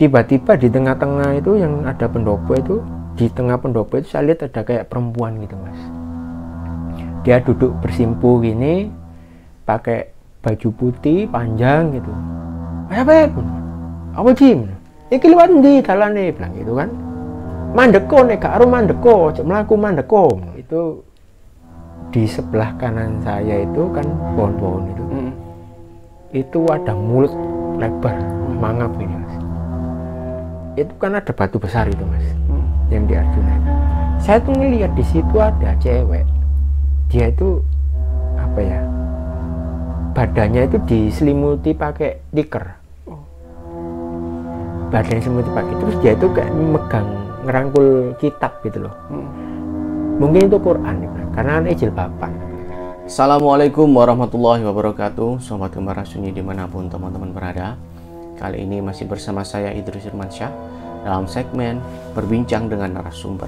tiba-tiba di tengah-tengah itu yang ada pendopo itu, di tengah pendopo itu saya lihat ada kayak perempuan gitu Mas. Dia duduk bersimpu gini, pakai baju putih panjang gitu. Apa Jim? Iki liwat ndi dalane bilang gitu kan. Mandeko nek gak karo mandeko, cek mlaku mandeko. Itu di sebelah kanan saya itu kan pohon-pohon itu. Itu ada mulut lebar, mangap ini Mas. Itu kan ada batu besar itu Mas, yang di Arjuna. Saya tuh ngelihat di situ ada cewek. Dia itu apa ya? Badannya itu diselimuti pakai tikar. Badannya diselimuti pakai, terus dia itu kayak megang, ngerangkul kitab gitu loh. Mungkin itu Quran ya, karena kan jilbaban. Assalamualaikum warahmatullahi wabarakatuh. Sobat Gembara Sunyi dimanapun teman-teman berada. Kali ini masih bersama saya Idrus Irmansyah dalam segmen Berbincang dengan Narasumber.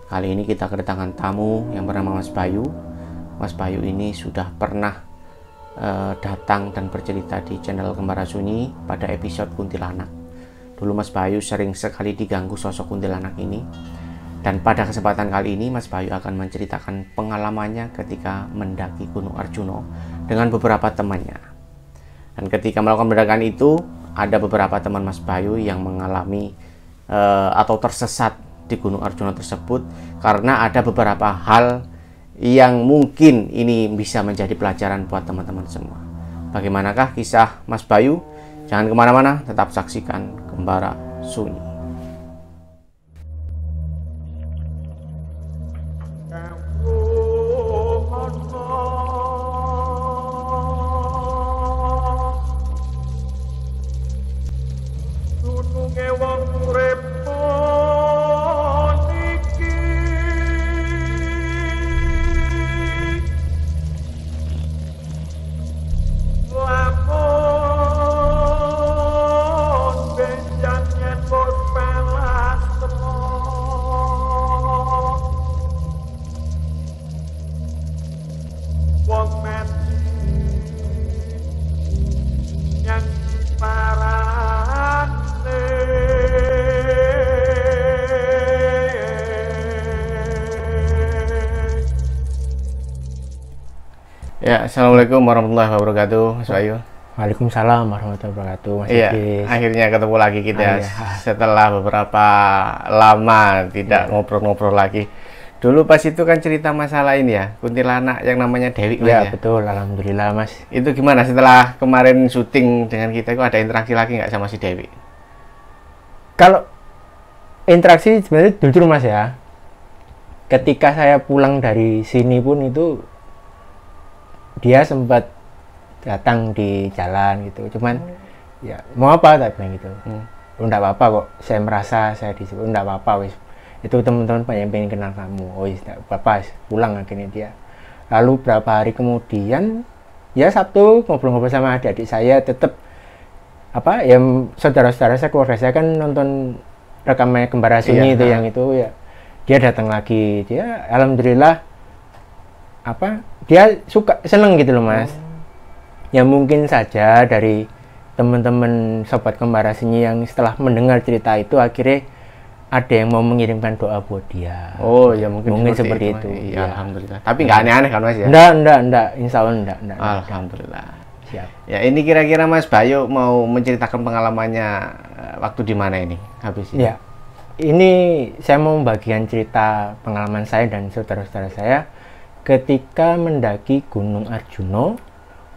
Kali ini kita kedatangan tamu yang bernama Mas Bayu. Mas Bayu ini sudah pernah datang dan bercerita di channel Gembara Sunyi pada episode Kuntilanak. Dulu Mas Bayu sering sekali diganggu sosok kuntilanak ini. Dan pada kesempatan kali ini Mas Bayu akan menceritakan pengalamannya ketika mendaki Gunung Arjuna dengan beberapa temannya. Dan ketika melakukan pendakian itu, ada beberapa teman Mas Bayu yang mengalami atau tersesat di Gunung Arjuna tersebut karena ada beberapa hal yang mungkin ini bisa menjadi pelajaran buat teman-teman semua. Bagaimanakah kisah Mas Bayu? Jangan kemana-mana, tetap saksikan Gembara Sunyi. Ya, assalamualaikum warahmatullahi wabarakatuh, Mas Bayu. Waalaikumsalam warahmatullahi wabarakatuh, Mas Iya, Idris. akhirnya ketemu lagi kita Iya. setelah beberapa lama tidak ngobrol-ngobrol lagi. Dulu pas itu kan cerita masalah ini ya, kuntilanak yang namanya Dewi. Ya, betul, alhamdulillah Mas. Itu gimana setelah kemarin syuting dengan kita itu ada interaksi lagi nggak sama si Dewi? Kalau interaksi sebenarnya jujur Mas ya, ketika saya pulang dari sini pun itu dia sempat datang di jalan gitu, cuman ya mau apa tak bilang gitu. Enggak apa-apa kok, saya merasa saya disebut, enggak apa-apa wis. Itu teman-teman banyak yang pengen kenal kamu. Oh wis, enggak apa-apa, pulang akhirnya dia. Lalu berapa hari kemudian ya Sabtu ngobrol-ngobrol sama adik-adik saya, tetap apa ya, saudara-saudara saya, keluarga saya kan nonton rekamannya Gembara Sunyi itu yang itu ya. Dia datang lagi, dia alhamdulillah apa, dia suka, seneng gitu loh Mas. Ya mungkin saja dari teman-teman sobat Gembara Sunyi yang setelah mendengar cerita itu akhirnya ada yang mau mengirimkan doa buat dia. Oh ya mungkin seperti itu. Iya, ya. Alhamdulillah. Tapi nggak aneh-aneh kan Mas ya? Enggak, insya Allah enggak. Alhamdulillah. Siap. Ya ini kira-kira Mas Bayu mau menceritakan pengalamannya waktu di mana ini habis ini? Ya, ini saya mau membagikan cerita pengalaman saya dan saudara-saudara saya ketika mendaki Gunung Arjuna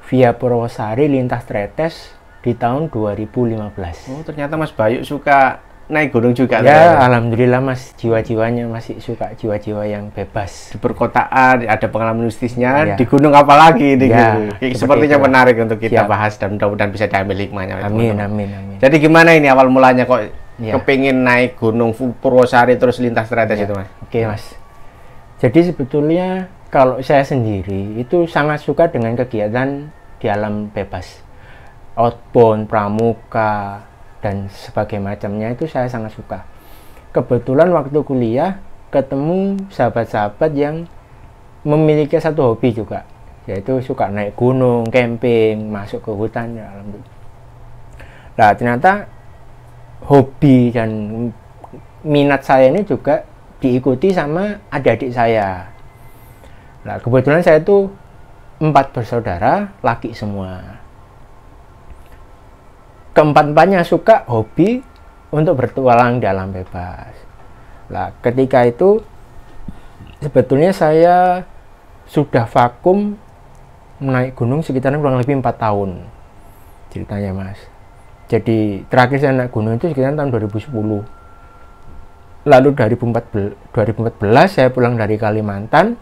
via Purwosari lintas Tretes di tahun 2015. Oh, ternyata Mas Bayu suka naik gunung juga. Ya, alhamdulillah Mas, jiwa-jiwanya masih suka jiwa-jiwa yang bebas. Di perkotaan ada pengalaman mistisnya, Ya. di gunung apalagi nih Ya, gitu. Sepertinya itu menarik untuk kita Siap. bahas dan mudah-mudahan bisa diambil hikmahnya. Amin. Jadi gimana ini awal mulanya kok Ya. kepingin naik gunung Purwosari terus lintas Tretes Ya. itu Mas? Oke Mas. Jadi sebetulnya kalau saya sendiri itu sangat suka dengan kegiatan di alam bebas, outbound, pramuka, dan sebagainya macamnya itu saya sangat suka. Kebetulan waktu kuliah ketemu sahabat-sahabat yang memiliki satu hobi juga, yaitu suka naik gunung, camping, masuk ke hutan ya, alhamdulillah. Nah ternyata hobi dan minat saya ini juga diikuti sama adik-adik saya. Nah, kebetulan saya itu 4 bersaudara, laki semua. Keempat-empatnya suka hobi untuk bertualang di alam bebas. Nah, ketika itu sebetulnya saya sudah vakum naik gunung sekitar kurang lebih 4 tahun ceritanya, Mas. Jadi terakhir saya naik gunung itu sekitar tahun 2010. Lalu 2014 saya pulang dari Kalimantan.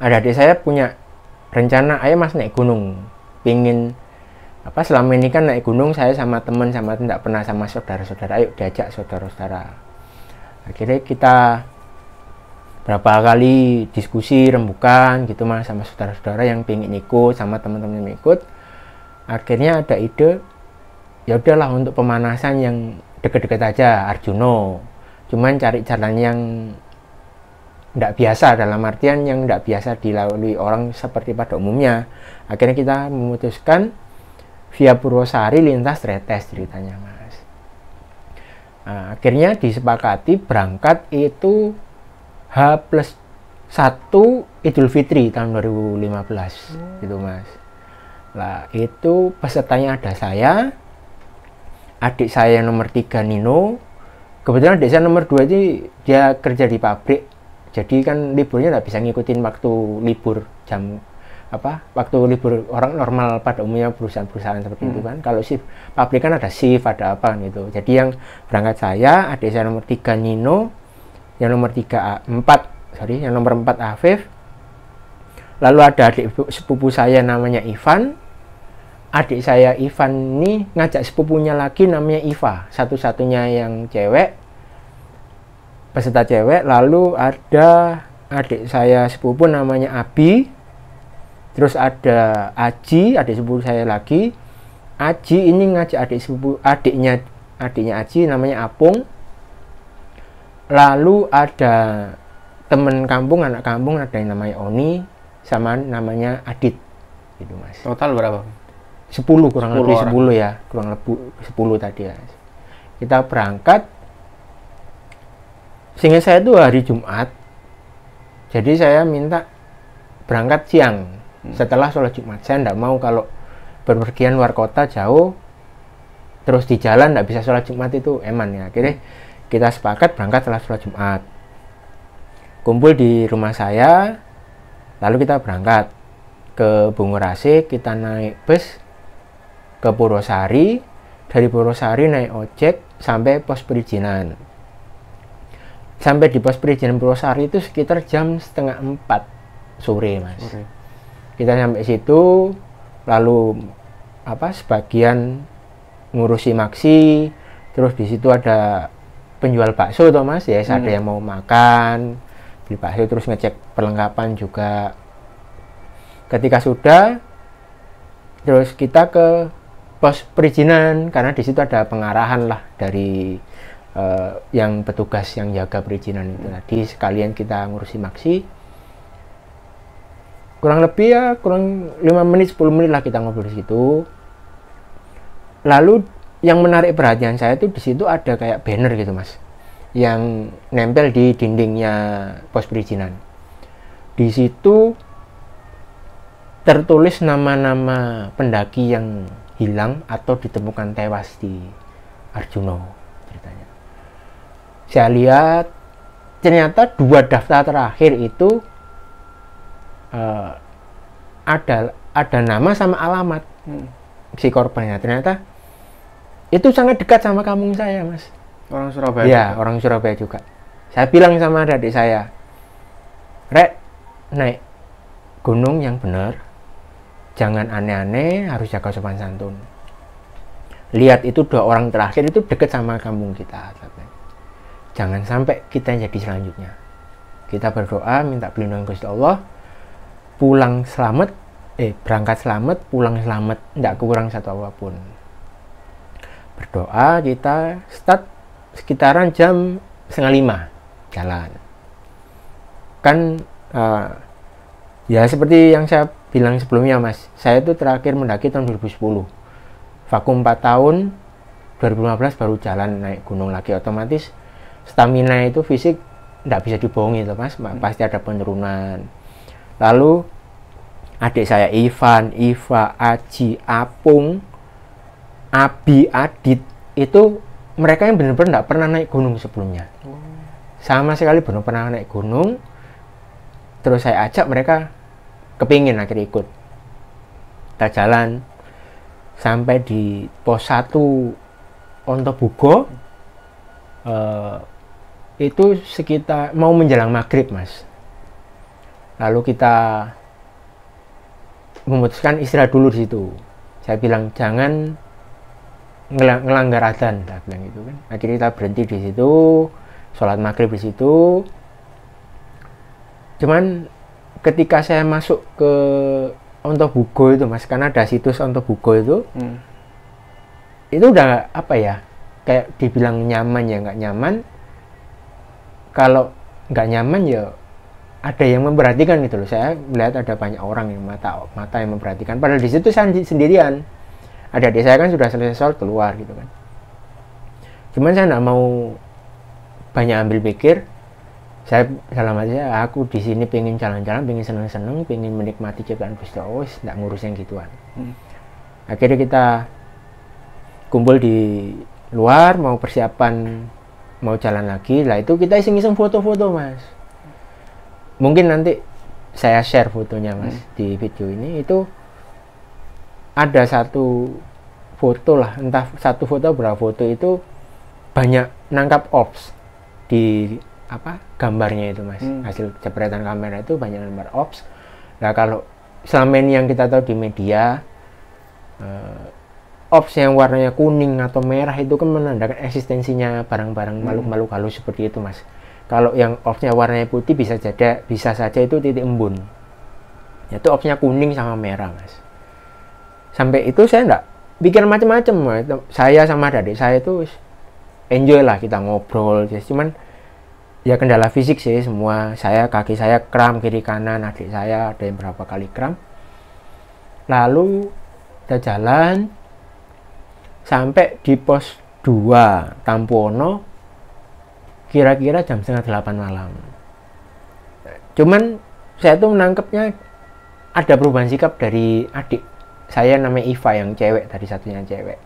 Adik-adik saya punya rencana, ayo Mas naik gunung. Pingin selama ini kan naik gunung saya sama teman tidak pernah sama saudara-saudara. Ayo diajak saudara-saudara. Akhirnya kita berapa kali diskusi rembukan gitu Mas sama saudara-saudara yang pingin ikut, sama teman-teman yang ikut. Akhirnya ada ide, ya udahlah untuk pemanasan yang deket-deket aja, Arjuno. Cuman cari jalan yang tidak biasa, dalam artian yang tidak biasa dilalui orang seperti pada umumnya. Akhirnya kita memutuskan via Purwosari lintas Tretes ceritanya, Mas. Nah, akhirnya disepakati berangkat itu H+1 Idul Fitri tahun 2015 gitu, Mas. Lah itu pesertanya ada saya, adik saya nomor 3 Nino. Kebetulan adik saya nomor 2 ini dia kerja di pabrik, jadi kan liburnya nggak bisa ngikutin waktu libur jam waktu libur orang normal pada umumnya perusahaan-perusahaan seperti itu kan. Kalau shift pabrik kan ada shift, ada apa gitu. Jadi yang berangkat saya, adik saya nomor 3 Nino, yang nomor 4 Afif. Lalu ada adik sepupu saya namanya Ivan. Adik saya Ivan ini ngajak sepupunya lagi namanya Iva, satu-satunya yang cewek, peserta cewek. Lalu ada adik saya sepupu namanya Abi. Terus ada Aji, adik sepupu saya lagi. Aji ini ngajak adiknya Aji namanya Apung. Lalu ada teman kampung, anak kampung, ada yang namanya Oni sama namanya Adit gitu, Mas. Total berapa? 10 kurang lebih orang. 10 ya, kurang lebih 10 tadi ya. Kita berangkat, seingat saya itu hari Jumat, jadi saya minta berangkat siang setelah sholat Jumat. Saya tidak mau kalau berpergian luar kota jauh terus di jalan tidak bisa sholat Jumat, itu eman ya. Akhirnya kita sepakat berangkat setelah sholat Jumat, kumpul di rumah saya, lalu kita berangkat ke Bungurasi. Kita naik bus ke Purwosari, dari Purwosari naik ojek sampai pos perizinan. Sampai di pos perizinan Purwosari itu sekitar jam 3:30 sore, Mas. Kita sampai situ, lalu sebagian ngurusi maksi, terus di situ ada penjual bakso toh, Mas, ya, ada yang mau makan, beli bakso, terus ngecek perlengkapan juga. Ketika sudah, terus kita ke pos perizinan, karena di situ ada pengarahan lah dari yang petugas yang jaga perizinan itu tadi, sekalian kita ngurusi maksi. Kurang lebih ya, kurang 5 menit 10 menit lah kita ngobrol di situ. Lalu yang menarik perhatian saya tuh di situ ada kayak banner gitu, Mas, yang nempel di dindingnya pos perizinan. Di situ tertulis nama-nama pendaki yang hilang atau ditemukan tewas di Arjuno ceritanya. Saya lihat ternyata 2 daftar terakhir itu ada nama sama alamat si korbannya. Ternyata itu sangat dekat sama kampung saya, Mas. Orang Surabaya? Ya, orang Surabaya juga. Saya bilang sama adik saya, Rek, naik gunung yang benar, jangan aneh-aneh, harus jaga sopan santun. Lihat itu 2 orang terakhir itu dekat sama kampung kita. Jangan sampai kita jadi selanjutnya. Kita berdoa, minta perlindungan Gusti Allah, berangkat selamat, pulang selamat, tidak kurang satu apapun. Berdoa, kita start sekitaran jam 4:30 jalan. Kan ya seperti yang saya bilang sebelumnya, Mas, saya itu terakhir mendaki tahun 2010, vakum 4 tahun. 2015 baru jalan naik gunung lagi, otomatis stamina itu fisik nggak bisa dibohongi tuh Mas, pasti ada penurunan. Lalu adik saya Ivan, Iva, Aji, Apung, Abi, Adit itu mereka yang benar-benar nggak pernah naik gunung sebelumnya, sama sekali belum pernah naik gunung. Terus saya ajak mereka, kepingin akhirnya ikut. Kita jalan sampai di pos 1 Ontobugo, itu sekitar mau menjelang maghrib Mas. Lalu kita memutuskan istirahat dulu di situ. Saya bilang jangan ngelanggar adzan, saya bilang gitu kan. Akhirnya kita berhenti di situ, sholat maghrib di situ. Cuman ketika saya masuk ke Ontobugo itu Mas, karena ada situs Ontobugo itu udah apa ya, kayak dibilang nyaman ya nggak nyaman. Kalau nggak nyaman ya ada yang memperhatikan gitu loh. Saya melihat ada banyak orang yang mata yang memperhatikan, padahal di situ saya sendirian. Ada adik saya kan sudah selesai sholat keluar gitu kan. Cuman saya nggak mau banyak ambil pikir. Saya dalam hati saya, aku di sini pengen jalan-jalan, pengen seneng-seneng, pengen menikmati ciptaan Gusti Allah, nggak ngurus yang gituan. Akhirnya kita kumpul di luar, mau persiapan, mau jalan lagi. Lah itu kita iseng-iseng foto-foto Mas. Mungkin nanti saya share fotonya Mas di video ini. Itu ada satu foto lah, entah satu foto berapa foto, itu banyak nangkap ops di gambarnya itu Mas. Hasil jepretan kamera itu banyak gambar ops. Nah kalau selama ini yang kita tahu di media, ops yang warnanya kuning atau merah itu kan menandakan eksistensinya barang-barang makhluk-makhluk halus seperti itu Mas. Kalau yang opsnya warnanya putih bisa saja itu titik embun. Itu opsnya kuning sama merah Mas. Sampai itu saya enggak pikir macam-macam. Saya sama adik saya itu enjoy lah, kita ngobrol. Cuman ya kendala fisik sih semua. Kaki saya kram kiri kanan, adik saya ada yang berapa kali kram. Lalu kita jalan sampai di pos 2 Tampuono kira-kira jam 7:30 malam. Cuman saya tuh menangkapnya ada perubahan sikap dari adik saya namanya Iva yang cewek, tadi satunya cewek.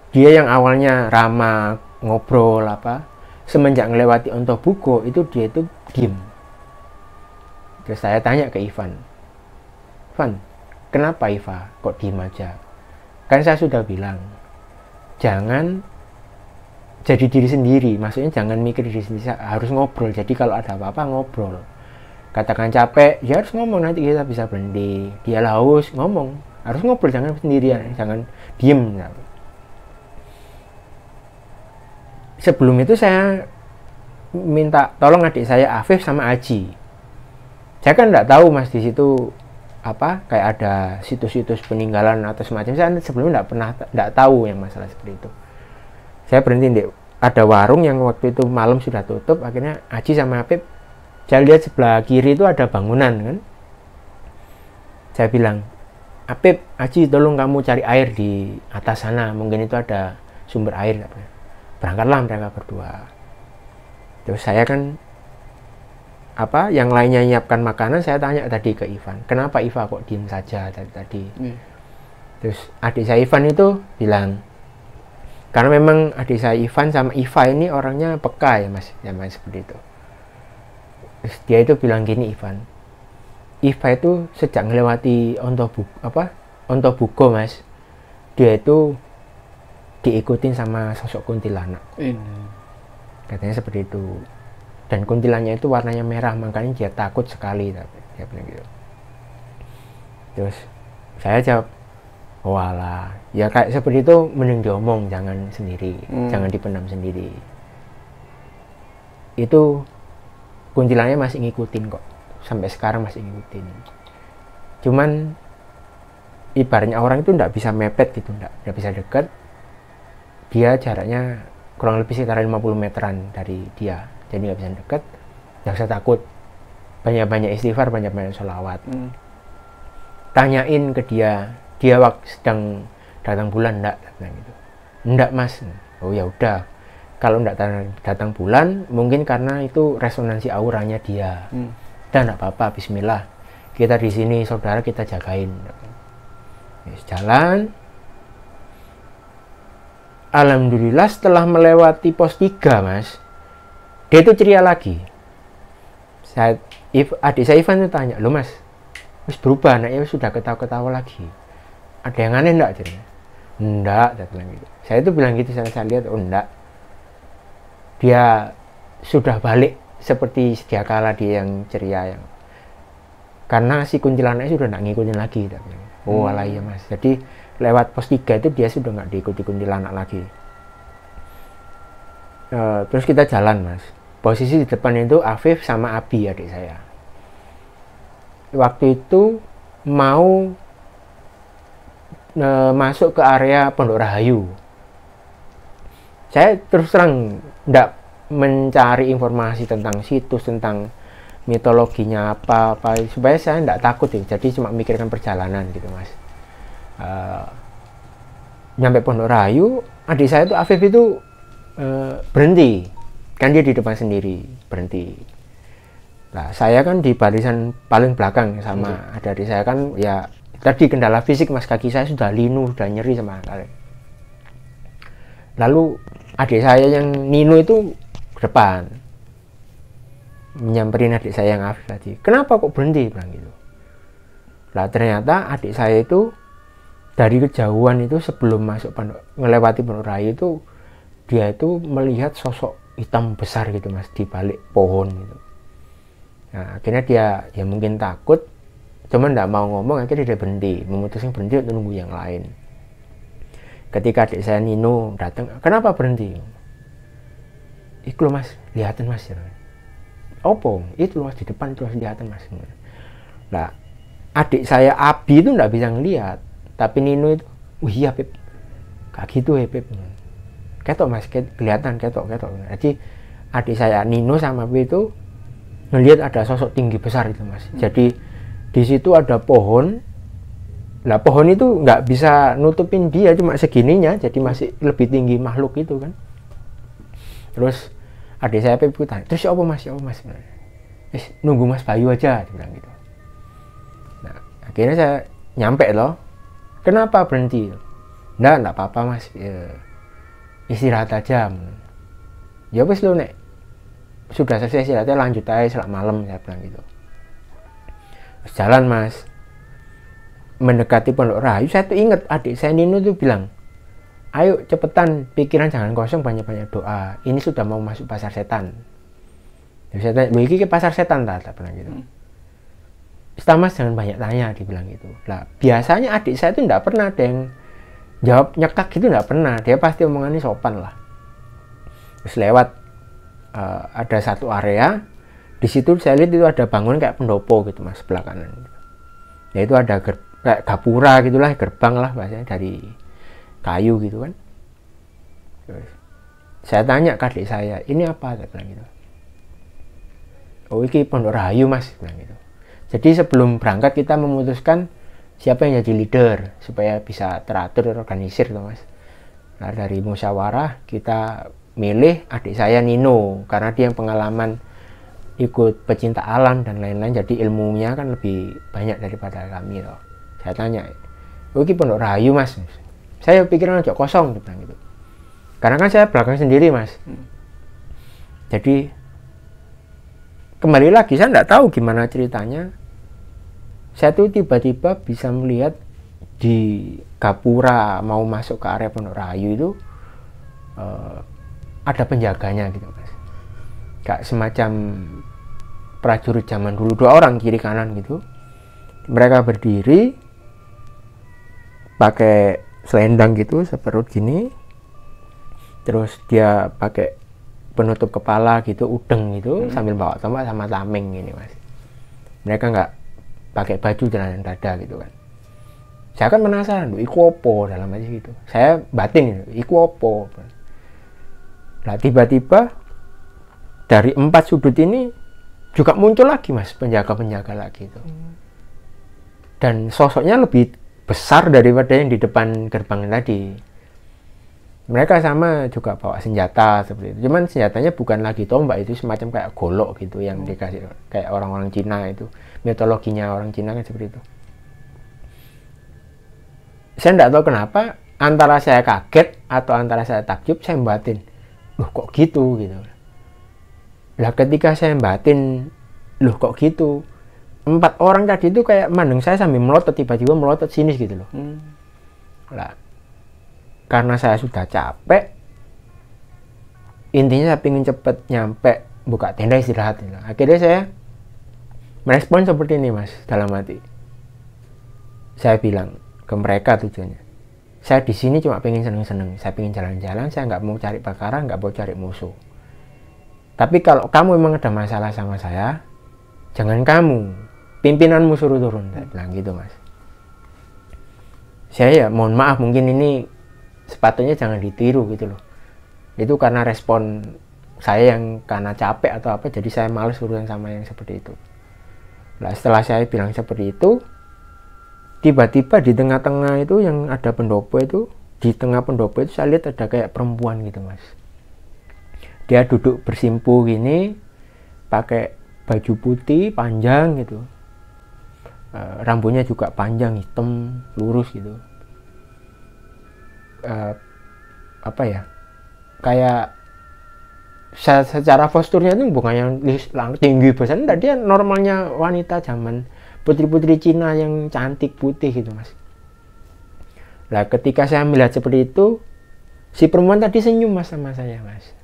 Dia yang awalnya ramah, ngobrol semenjak melewati Ontobugo itu dia itu diem. Terus saya tanya ke Ivan, kenapa Iva kok diem aja? Kan saya sudah bilang, jangan jadi diri sendiri, maksudnya jangan mikir diri sendiri, harus ngobrol. Jadi kalau ada apa-apa ngobrol. Katakan capek, ya harus ngomong, nanti kita bisa berhenti. Dia haus, ngomong, harus ngobrol, jangan sendirian, jangan diem. Sebelum itu saya minta tolong adik saya Afif sama Aji. Saya kan nggak tahu Mas di situ kayak ada situs-situs peninggalan atau semacam. Saya sebelumnya nggak tahu yang masalah seperti itu. Saya berhenti ada warung yang waktu itu malam sudah tutup. Akhirnya Aji sama Afif, saya lihat sebelah kiri itu ada bangunan kan. Saya bilang, Afif, Aji tolong kamu cari air di atas sana, mungkin itu ada sumber air. Berangkatlah mereka berdua. Terus saya kan yang lainnya nyiapkan makanan, saya tanya tadi ke Ivan, kenapa Iva kok diem saja tadi. Terus adik saya Ivan itu bilang, karena memang adik saya Ivan sama Iva ini orangnya peka ya Mas, seperti itu. Terus dia itu bilang gini, Iva itu sejak melewati Ontobugo Mas, dia itu diikutin sama sosok kuntilanak. Katanya seperti itu. Dan kuntilannya itu warnanya merah, makanya dia takut sekali, dia bilang gitu. Terus saya jawab, walah, ya kayak seperti itu mending diomong, jangan sendiri, jangan dipendam sendiri. Itu kuntilannya masih ngikutin kok, sampai sekarang masih ngikutin. Cuman ibaratnya orang itu nggak bisa mepet gitu, nggak bisa dekat. Dia jaraknya kurang lebih sekitar 50 meteran dari dia, jadi nggak bisa dekat, nggak usah takut, banyak-banyak istighfar, banyak-banyak sholawat. Tanyain ke dia waktu sedang datang bulan enggak, gitu. Enggak mas. Oh ya udah, kalau enggak datang bulan mungkin karena itu resonansi auranya dia. Dan enggak apa-apa, bismillah, kita di sini saudara, kita jagain. Jalan, alhamdulillah setelah melewati pos 3 mas, dia itu ceria lagi. Adik saya Ivan itu tanya, lo mas, wis berubah anaknya, sudah ketawa-ketawa lagi, ada yang aneh enggak? Enggak, saya bilang gitu. Saya itu bilang gitu, saya lihat, oh enggak, dia sudah balik seperti sedia kala dia yang ceria, yang karena si kuntilanaknya sudah enggak ngikutin lagi. Oh alah iya mas, jadi lewat pos 3 itu dia sudah nggak diikuti kuntilanak lagi. Terus kita jalan mas, posisi di depan itu Afif sama Abi adik saya. Waktu itu mau masuk ke area Pondok Rahayu. Saya terus terang nggak mencari informasi tentang situs, tentang mitologinya apa supaya saya nggak takut ya. Jadi cuma mikirkan perjalanan gitu mas. Nyampe Pondok Rahayu, adik saya tuh Afif itu berhenti, kan dia di depan sendiri berhenti. Nah saya kan di barisan paling belakang sama adik saya kan ya tadi kendala fisik mas, kaki saya sudah linu, sudah nyeri sama sekali. Lalu adik saya yang Nino itu ke depan menyamperin adik saya yang Afif tadi, kenapa kok berhenti, bilang gitu. Lah ternyata adik saya itu dari kejauhan itu sebelum masuk melewati Pondok Rahayu itu dia itu melihat sosok hitam besar gitu mas di balik pohon gitu. Nah, akhirnya dia ya mungkin takut, cuman nggak mau ngomong, akhirnya dia berhenti, memutuskan berhenti untuk nunggu yang lain. Ketika adik saya Nino datang, kenapa berhenti? Iku loh mas, lihatan mas. Opo, itu mas di depan itu harus lihatan mas. Nah, adik saya Abi itu nggak bisa ngelihat, tapi Nino itu, wih iya Pip, kayak gitu ya Pip, ketok mas, kelihatan ketok. Jadi adik saya Nino sama Abi itu ngelihat ada sosok tinggi besar itu mas. Jadi di situ ada pohon, lah pohon itu nggak bisa nutupin dia, cuma segininya, jadi masih lebih tinggi makhluk itu kan. Terus adik saya Pip tanya, terus siapa mas? Nunggu mas Bayu aja, dia bilang gitu. Nah akhirnya saya nyampe loh. Kenapa berhenti? Nggak apa-apa mas, ya, istirahat aja. Ya wes lo nek sudah selesai istirahatnya lanjut aja selama malam, saya bilang gitu. Terus jalan mas, mendekati Pondok Rahayu, saya tuh inget adik saya Nino tuh bilang, ayo cepetan, pikiran jangan kosong, banyak-banyak doa, ini sudah mau masuk pasar setan. Jadi saya tanya, ini ke pasar setan tak bilang gitu. Mas jangan banyak tanya, dibilang gitu. Lah biasanya adik saya itu nggak pernah ada yang jawab nyekak gitu, nggak pernah, dia pasti omongannya sopan lah. Terus lewat ada satu area, di situ saya lihat itu ada bangunan kayak pendopo gitu mas, sebelah kanan. Ya itu ada kayak gapura gitulah, gerbang lah bahasanya, dari kayu gitu kan. Terus saya tanya ke adik saya, ini apa? Saya bilang gitu. Oh ini Pondok Rahayu mas, bilang gitu. Jadi sebelum berangkat kita memutuskan siapa yang jadi leader supaya bisa teratur, organisir tuh mas. Nah dari musyawarah kita milih adik saya Nino karena dia yang pengalaman ikut pecinta alam dan lain-lain, jadi ilmunya kan lebih banyak daripada kami loh. Saya tanya, oh ini Pondok Rahayu mas, saya pikiran aja kosong gitu. Karena kan saya belakang sendiri mas. Jadi kembali lagi saya nggak tahu gimana ceritanya, saya tuh tiba-tiba bisa melihat di gapura mau masuk ke area Pondok Rahayu itu ada penjaganya gitu mas, kayak semacam prajurit zaman dulu, 2 orang kiri kanan gitu. Mereka berdiri pakai selendang gitu seperut gini, terus dia pakai penutup kepala gitu, udeng gitu, sambil bawa tombak sama tameng ini mas. Mereka nggak pakai baju dan dada gitu kan. Saya kan penasaran, iku opo dalam aja gitu. Saya batin, iku opo. Nah tiba-tiba dari 4 sudut ini juga muncul lagi mas, penjaga-penjaga lagi itu. Dan sosoknya lebih besar daripada yang di depan gerbang tadi. Mereka sama juga bawa senjata seperti itu. Cuman senjatanya bukan lagi tombak, itu semacam kayak golok gitu yang dikasih kayak orang-orang Cina itu. Mitologinya orang Cina kan seperti itu. Saya tidak tahu kenapa antara saya kaget atau antara saya takjub, saya batin. Loh kok gitu gitu. Lah ketika saya batin, loh kok gitu. 4 orang tadi itu kayak mandang saya sambil melotot, tiba-tiba melotot sinis gitu loh. Lah karena saya sudah capek, intinya saya ingin cepet nyampe buka tenda istirahat. Akhirnya saya merespon seperti ini mas, dalam hati. Saya bilang ke mereka tujuannya, saya di sini cuma pengen seneng-seneng, saya pengen jalan-jalan, saya nggak mau cari perkara, nggak mau cari musuh. Tapi kalau kamu memang ada masalah sama saya, jangan kamu, pimpinanmu suruh turun. Saya bilang gitu mas. Saya ya mohon maaf, mungkin ini sepatutnya jangan ditiru gitu loh. Itu karena respon saya yang karena capek atau apa, jadi saya males urusan sama yang seperti itu. Nah setelah saya bilang seperti itu, tiba-tiba di tengah-tengah itu yang ada pendopo itu, di tengah pendopo itu saya lihat ada kayak perempuan gitu mas. Dia duduk bersimpu gini, pakai baju putih panjang gitu, rambutnya juga panjang hitam lurus gitu. Apa ya, kayak secara posturnya itu bukan yang tinggi besar, enggak, dia normalnya wanita zaman putri-putri Cina yang cantik putih gitu mas. Nah ketika saya melihat seperti itu, si perempuan tadi senyum mas sama saya mas.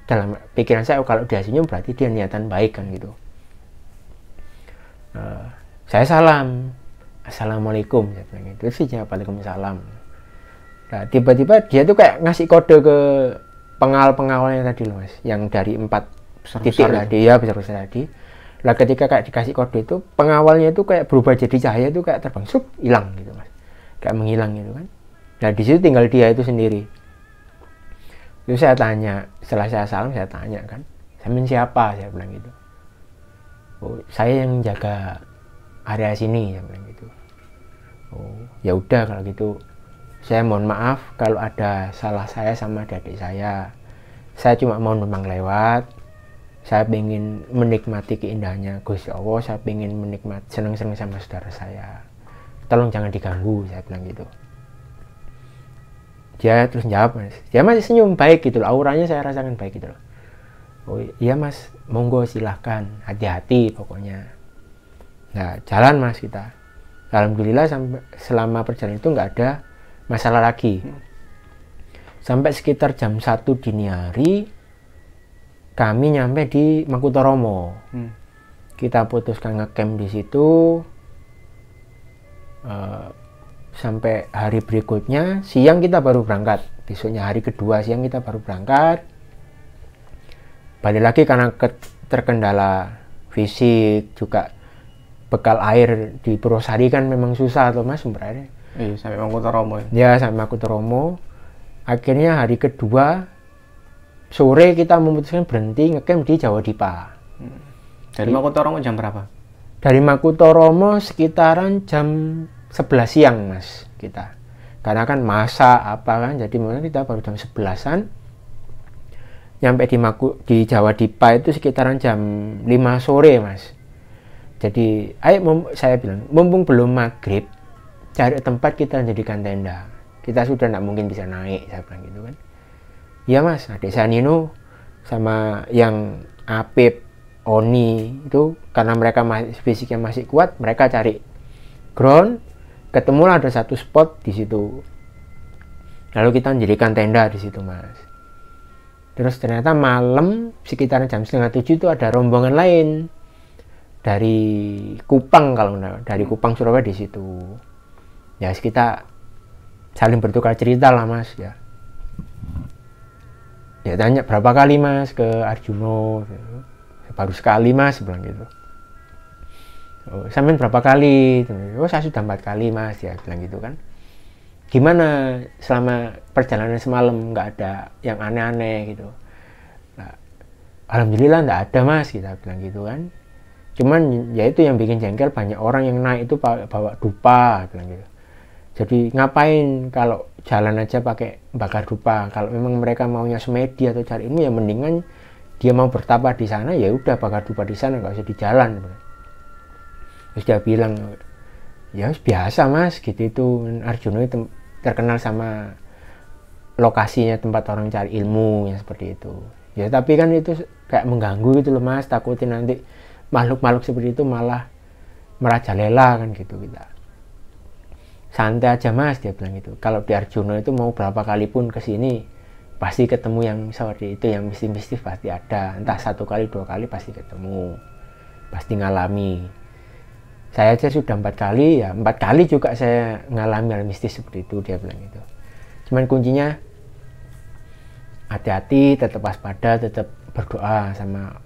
Dalam pikiran saya, kalau dia senyum berarti dia niatan baik kan gitu. Saya salam, assalamualaikum, saya bilang gitu sih, waalaikumsalam. Nah, tiba-tiba dia tuh kayak ngasih kode ke pengawal-pengawalnya tadi loh mas, yang dari 4 titik tadi ya, besar-besar tadi. Nah ketika kayak dikasih kode itu, pengawalnya itu kayak berubah jadi cahaya itu kayak terbang, sup, hilang gitu mas, kayak menghilang gitu kan. Nah di situ tinggal dia itu sendiri. Itu saya tanya, setelah saya salam saya tanya kan, saya siapa, saya bilang gitu. Oh saya yang jaga area sini, saya bilang gitu. Oh ya udah kalau gitu, saya mohon maaf kalau ada salah saya sama adik saya. Saya cuma mau numpang lewat. Saya ingin menikmati keindahannya Gusti Allah. Saya ingin menikmati, seneng-seneng sama saudara saya. Tolong jangan diganggu, saya bilang gitu. Dia terus jawab mas. Dia masih senyum baik gitu loh. Auranya saya rasakan baik gitu loh. Oh iya mas, monggo silahkan. Hati-hati pokoknya. Nah jalan mas kita. Alhamdulillah sampai selama perjalanan itu nggak ada masalah lagi. Sampai sekitar jam 1 dini hari kami nyampe di Makutoromo. Kita putuskan ngecamp di situ. Sampai hari berikutnya siang kita baru berangkat. Besoknya hari kedua siang kita baru berangkat. Balik lagi karena terkendala fisik, juga bekal air di Purwosari kan memang susah tuh mas sumber airnya. Iya, sampai Makutoromo ya? Ya, sampai Makutoromo. Akhirnya hari kedua, sore kita memutuskan berhenti ngecamp di Jawa Dipa. Dari Makutoromo jam berapa? Dari Makutoromo sekitaran jam 11 siang, mas, kita. Karena kan masa apa kan, jadi mungkin kita baru jam 11-an. Nyampe di Jawa Dipa itu sekitaran jam 5 sore, mas. Jadi, ayo saya bilang, mumpung belum maghrib, cari tempat kita jadikan tenda. Kita sudah tidak mungkin bisa naik, saya bilang gitu kan. Iya mas, adik saya Nino sama yang Apip, Oni itu karena mereka fisiknya masih kuat, mereka cari ground, ketemulah ada satu spot di situ. Lalu kita jadikan tenda di situ mas. Terus ternyata malam sekitar jam 6:30 itu ada rombongan lain dari Kupang, kalau dari Kupang Surabaya di situ. Ya kita saling bertukar cerita lah mas ya. Ya tanya berapa kali mas ke Arjuno, baru sekali mas bilang gitu. Oh, sampean berapa kali? Oh saya sudah 4 kali mas, ya bilang gitu kan. Gimana selama perjalanan semalam, nggak ada yang aneh-aneh gitu? Nah, alhamdulillah nggak ada mas, kita bilang gitu kan. Cuman ya itu yang bikin jengkel, banyak orang yang naik itu bawa dupa, bilang gitu. Jadi ngapain kalau jalan aja pakai bakar dupa? Kalau memang mereka maunya semedi atau cari ilmu, ya mendingan dia mau bertapa di sana, ya udah bakar dupa di sana, nggak usah di jalan. Terus dia bilang, ya biasa mas, gitu itu Arjuna itu terkenal sama lokasinya tempat orang cari ilmu yang seperti itu. Ya tapi kan itu kayak mengganggu gitu loh mas, takutin nanti makhluk-makhluk seperti itu malah merajalela kan gitu kita. Santai aja mas, dia bilang gitu. Kalau di Arjuna itu mau berapa kali pun kesini pasti ketemu yang seperti itu, yang mistis-mistis pasti ada. Entah 1 kali 2 kali pasti ketemu, pasti ngalami. Saya aja sudah 4 kali, ya 4 kali juga saya ngalami hal mistis seperti itu, dia bilang gitu. Cuman kuncinya hati-hati, tetap waspada, tetap berdoa sama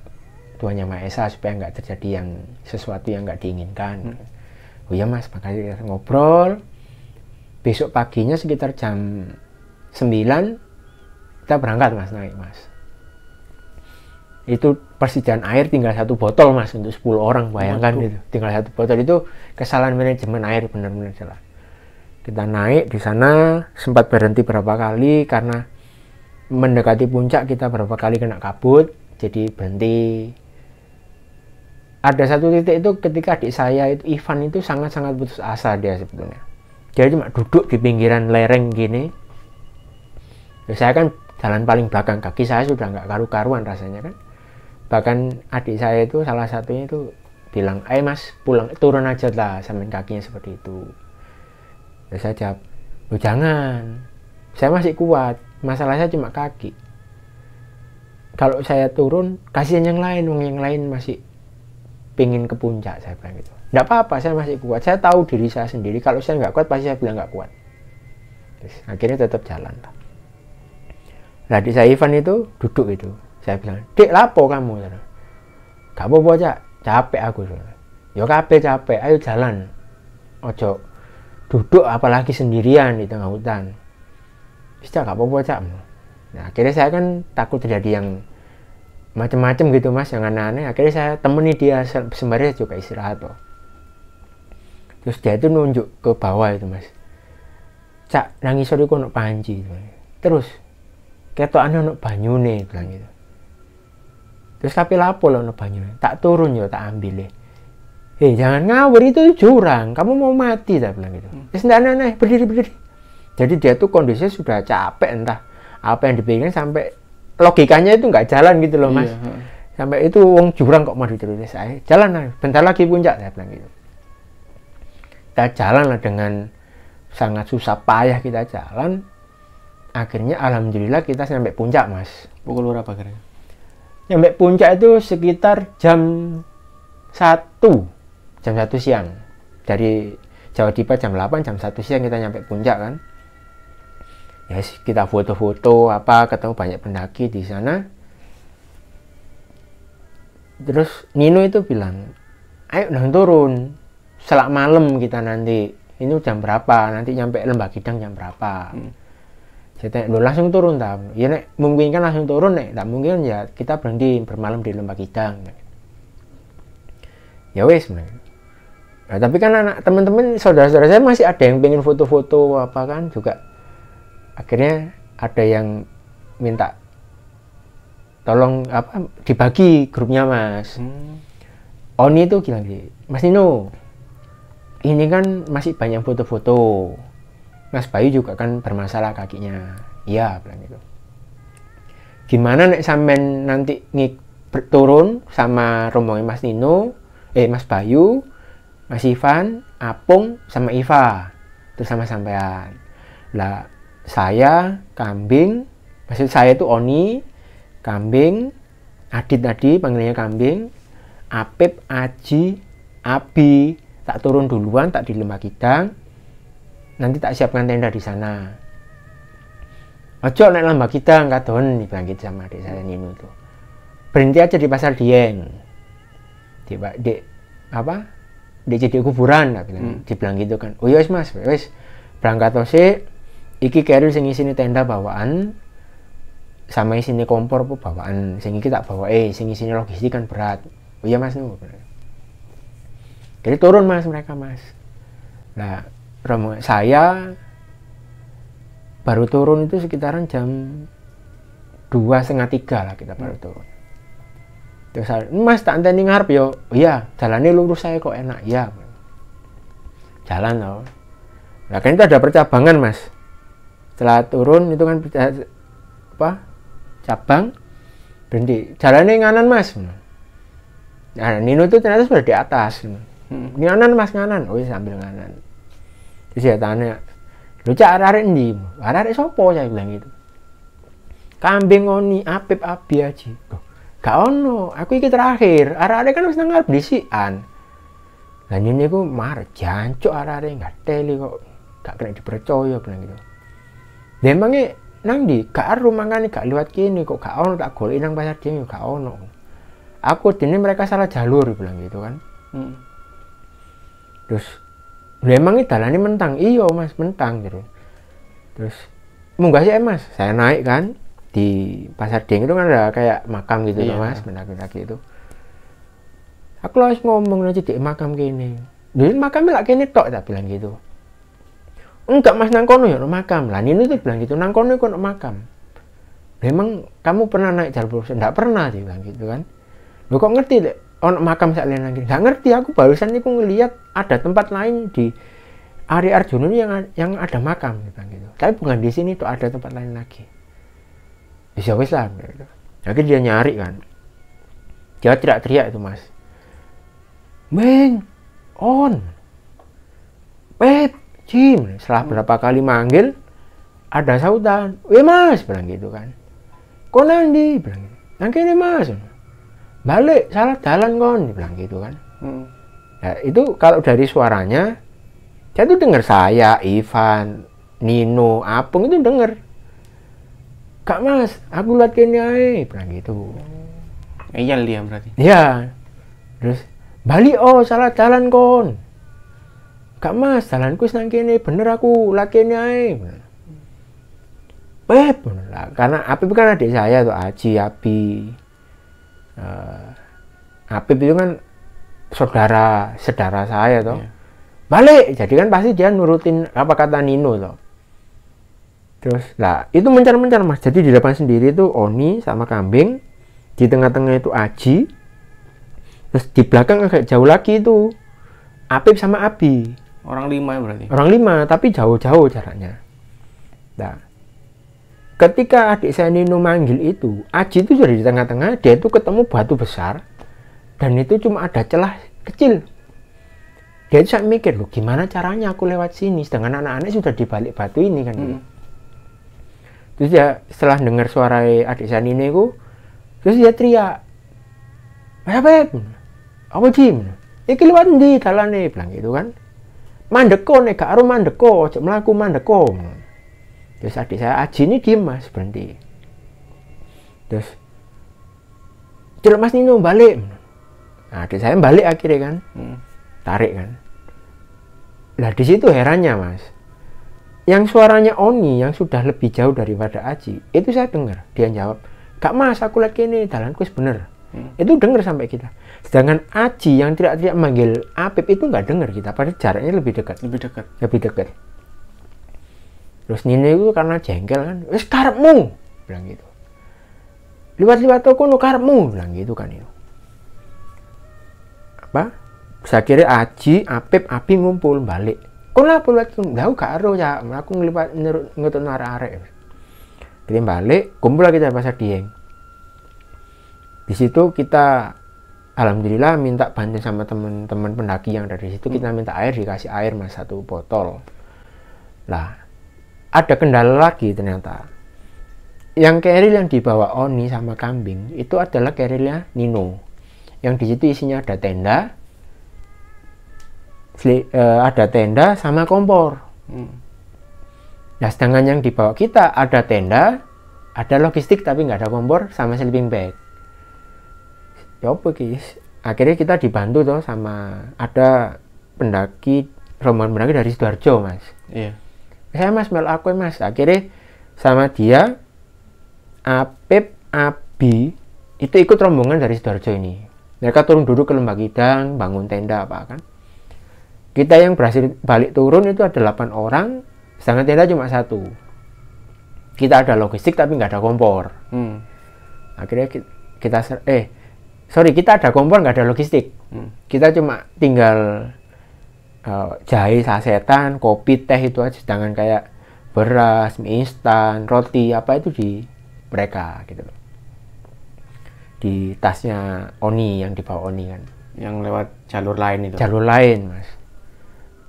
Tuhan Yang Maha Esa supaya nggak terjadi yang sesuatu yang nggak diinginkan. Oh ya mas, makanya kita ngobrol. Besok paginya sekitar jam 9 kita berangkat mas, naik mas. Itu persediaan air tinggal 1 botol mas untuk 10 orang, bayangkan. Waduh. Itu tinggal 1 botol, itu kesalahan manajemen air, benar-benar salah. Kita naik di sana, sempat berhenti berapa kali karena mendekati puncak kita berapa kali kena kabut, jadi berhenti. Ada satu titik itu ketika adik saya itu Ivan itu sangat-sangat putus asa dia sebetulnya. Dia cuma duduk di pinggiran lereng gini. Saya kan jalan paling belakang, kaki saya sudah nggak karu-karuan rasanya kan. Bahkan adik saya itu salah satunya itu bilang, mas pulang, turun aja lah, samain kakinya seperti itu. Terus saya jawab, jangan, saya masih kuat, masalah saya cuma kaki. Kalau saya turun, kasihan yang lain masih pingin ke puncak, saya bilang gitu. Nggak apa-apa, saya masih kuat, saya tahu diri saya sendiri, kalau saya nggak kuat pasti saya bilang nggak kuat. Terus akhirnya tetap jalan lah. Nah adik saya Ivan itu duduk itu, saya bilang, dek lapo kamu? Gak apa-apa cak, capek aku. Ya kabeh capek, ayo jalan. Ojo duduk apalagi sendirian di tengah hutan. Bisa gak apa-apa cak. Nah akhirnya saya kan takut terjadi yang macam-macam gitu mas, yang aneh-aneh. Akhirnya saya temani dia sembari juga istirahat loh. Terus dia itu nunjuk ke bawah itu mas, cak nangis sorry kok nak panci. Terus ketokane ono banyune, bilang gitu. Terus tapi lapo lo ono banyune, tak turun yo tak ambil deh. Jangan ngawur, itu jurang, kamu mau mati, tak bilang gitu. Terus aneh, berdiri. Jadi dia tuh kondisinya sudah capek, entah apa yang dipikirkan sampai logikanya itu nggak jalan gitu loh mas. Iya. Sampai itu wong jurang kok mau diterus, saya jalan, bentar lagi puncak, saya bilang gitu. Kita jalan lah dengan sangat susah payah kita jalan. Akhirnya alhamdulillah kita sampai puncak mas. Pukul berapa kira? Sampai puncak itu sekitar jam 1 siang. Dari Jawa Dipa jam 8, jam 1 siang kita nyampe puncak kan. Ya kita foto-foto ketemu banyak pendaki di sana. Terus Nino itu bilang, ayo udah turun, selak malam kita nanti. Ini jam berapa? Nanti nyampe Lembah Kidang jam berapa? Saya tanya, langsung turun tak? Ya nek mungkin kan langsung turun, nek tak mungkin ya kita berhenti bermalam di Lembah Kidang. Ya wes, nah, tapi kan anak teman-teman saudara-saudara saya masih ada yang pengen foto-foto kan juga. Akhirnya ada yang minta tolong dibagi grupnya mas. Oni itu bilang gitu, Mas Nino, ini kan masih banyak foto-foto. Mas Bayu juga kan bermasalah kakinya. Iya, bilang gitu. Gimana nek sampean nanti turun sama rombongan Mas Nino, Mas Bayu, Mas Ivan, Apung, sama Iva. Terus sama sampean. Lah, saya, Kambing, maksud saya itu Oni, Kambing, Adit tadi panggilnya Kambing, Apip, Aji, Abi, tak turun duluan, tak di Lembah Kidang. Nanti tak siapkan tenda di sana. Ojo naik Lembah Kidang, kadon, dibilang gitu sama adik saya Nino itu. Berhenti aja di Pasar Dieng. Di jadi kuburan, dibilang gitu kan. Oh yes mas, wes berangkat sih. Iki carrier sing isine tenda bawaan, sama isine kompor bawaan. Sing iki tak bawa, sing isine logistik kan berat. Oh iya mas, no. Jadi turun mas mereka mas. Nah rombongan saya baru turun itu sekitaran jam 2:30 lah kita baru turun. Terus Mas tak anteni ngarep yo. Iya, jalannya lurus saya kok enak. Iya. Jalan loh. Nah kan itu ada percabangan Mas. Setelah turun itu kan cabang berhenti. Jalannya nganan Mas. Nah Nino itu ternyata sudah di atas. Nganan Mas, nganan. Oh iya, sambil nganan. Terus dia tanya, lu cak arek ndi? Arek sopo, saya bilang gitu. Kambing oni Apip Abi aja. Gak ono, aku iki terakhir. Arek-arek kan wis nang ngarep disikan. Lah ini ku marah jancuk arek-arek enggak teli kok. Gak kena dipercaya bilang gitu. Lah emangnya nang ndi? Gak aru mangane gak liwat kene kok gak ono, tak goleki nang pasar dhewe gak ono. Aku dene mereka salah jalur bilang gitu kan. Terus lha emangnya dalane mentang? Iya Mas, mentang gitu. Terus munggah sih Mas, saya naik kan. Di pasar Deng itu kan ada kayak makam gitu loh Mas, mendaki-daki itu. Aku harus ngomong nanti di makam gini. Jadi makamnya lak kene tok, tak bilang gitu. Enggak Mas, nang kono ya ono makam. Lah Nino tuh bilang gitu, nang kono iku ono makam. Memang kamu pernah naik jalur proses? Enggak pernah, dia bilang gitu kan. Lo kok ngerti deh ono makam sak liyan lagi? Enggak ngerti, aku barusan iku ngelihat ada tempat lain di Ari Arjuna yang ada makam, dia bilang gitu. Tapi bukan di sini tuh, ada tempat lain lagi. Bisa wis lah gitu. Akhirnya dia nyari kan. Dia teriak-teriak itu Mas. Beng, on. Pep, Jim. Setelah berapa kali manggil, ada sautan. Weh Mas, bilang gitu kan. Kok nanti? Bilang gitu. Nang kene Mas. Balik, salah jalan kon, bilang gitu kan. Nah, itu kalau dari suaranya, saya tuh dengar saya, Ivan, Nino, Apung itu dengar. Kak Mas, aku lihat kene ae, bilang gitu. Eyal dia berarti. Iya. Terus balik, oh salah jalan kon. Kak Mas, jalanku nang kene, bener aku lihat kene ae. Beb, lah karena Apip kan adik saya tuh, Aji, Abi. Apip itu kan saudara saya tuh. Iya. Balik, jadi kan pasti dia nurutin apa kata Nino tuh. Terus lah itu mencar-mencar Mas. Jadi di depan sendiri itu Oni sama kambing, di tengah-tengah itu Aji, terus di belakang agak jauh lagi itu Apip sama Abi. Orang 5 ya berarti. Orang 5 tapi jauh-jauh jaraknya. Nah, ketika adik saya Nino manggil itu, Aji itu sudah di tengah-tengah, dia itu ketemu batu besar dan itu cuma ada celah kecil. Dia itu mikir, loh gimana caranya aku lewat sini sedangkan anak-anak sudah di balik batu ini kan. Terus dia setelah dengar suara adik saya Nino itu, terus dia teriak, Beb, apa Jim? Iki lewat ndi dalane, bilang gitu kan. Mandeko nek gak aru mandeko, ojo mlaku mandeko. Terus adik saya Aji ini diem Mas, berhenti. Terus celok Mas Nino balik. Nah, adik saya balik akhirnya kan. Tarik kan. Lah di situ herannya Mas. Yang suaranya Oni yang sudah lebih jauh daripada Aji, itu saya dengar. Dia jawab, Kak Mas, aku lihat ini jalanku bener. Itu dengar sampai kita. Sedangkan Aji yang tidak manggil Apip itu nggak dengar kita, padahal jaraknya lebih dekat. Terus Nino itu karena jengkel kan, wes karepmu, bilang gitu. Liwat-liwat toko nu karepmu, bilang gitu kan itu. Apa? Saya kira Aji, Apip, Abi ngumpul balik. Kok lah bulat jauh gak ero ya, aku ngelipat ngutut arek-arek. Kita balik, kumpul lagi di pasar Dieng. Di situ kita alhamdulillah minta bantuan sama teman-teman pendaki yang dari situ. Kita minta air, dikasih air Mas 1 botol. Lah, ada kendala lagi ternyata. Yang keril yang dibawa Oni sama kambing itu adalah kerilnya Nino. Yang di situ isinya ada tenda, sama kompor. Nah, sedangkan yang dibawa kita ada tenda, ada logistik tapi nggak ada kompor sama sleeping bag. Ya apa guys? Akhirnya kita dibantu tuh sama ada rombongan pendaki dari Sidoarjo Mas. Iya. Saya Mas mel aku Mas. Akhirnya sama dia, Apip, Abi itu ikut rombongan dari Sidoarjo ini. Mereka turun duduk ke Lembah Kidang, bangun tenda apa kan. Kita yang berhasil balik turun itu ada 8 orang, sedangkan tenda cuma 1. Kita ada logistik tapi nggak ada kompor. Akhirnya kita ada kompor nggak ada logistik. Kita cuma tinggal jahe sasetan, kopi, teh itu aja. Sedangkan kayak beras, mie instan, roti apa itu di mereka gitu loh. Di tasnya Oni yang dibawa Oni kan. Yang lewat jalur lain itu. Jalur lain, Mas.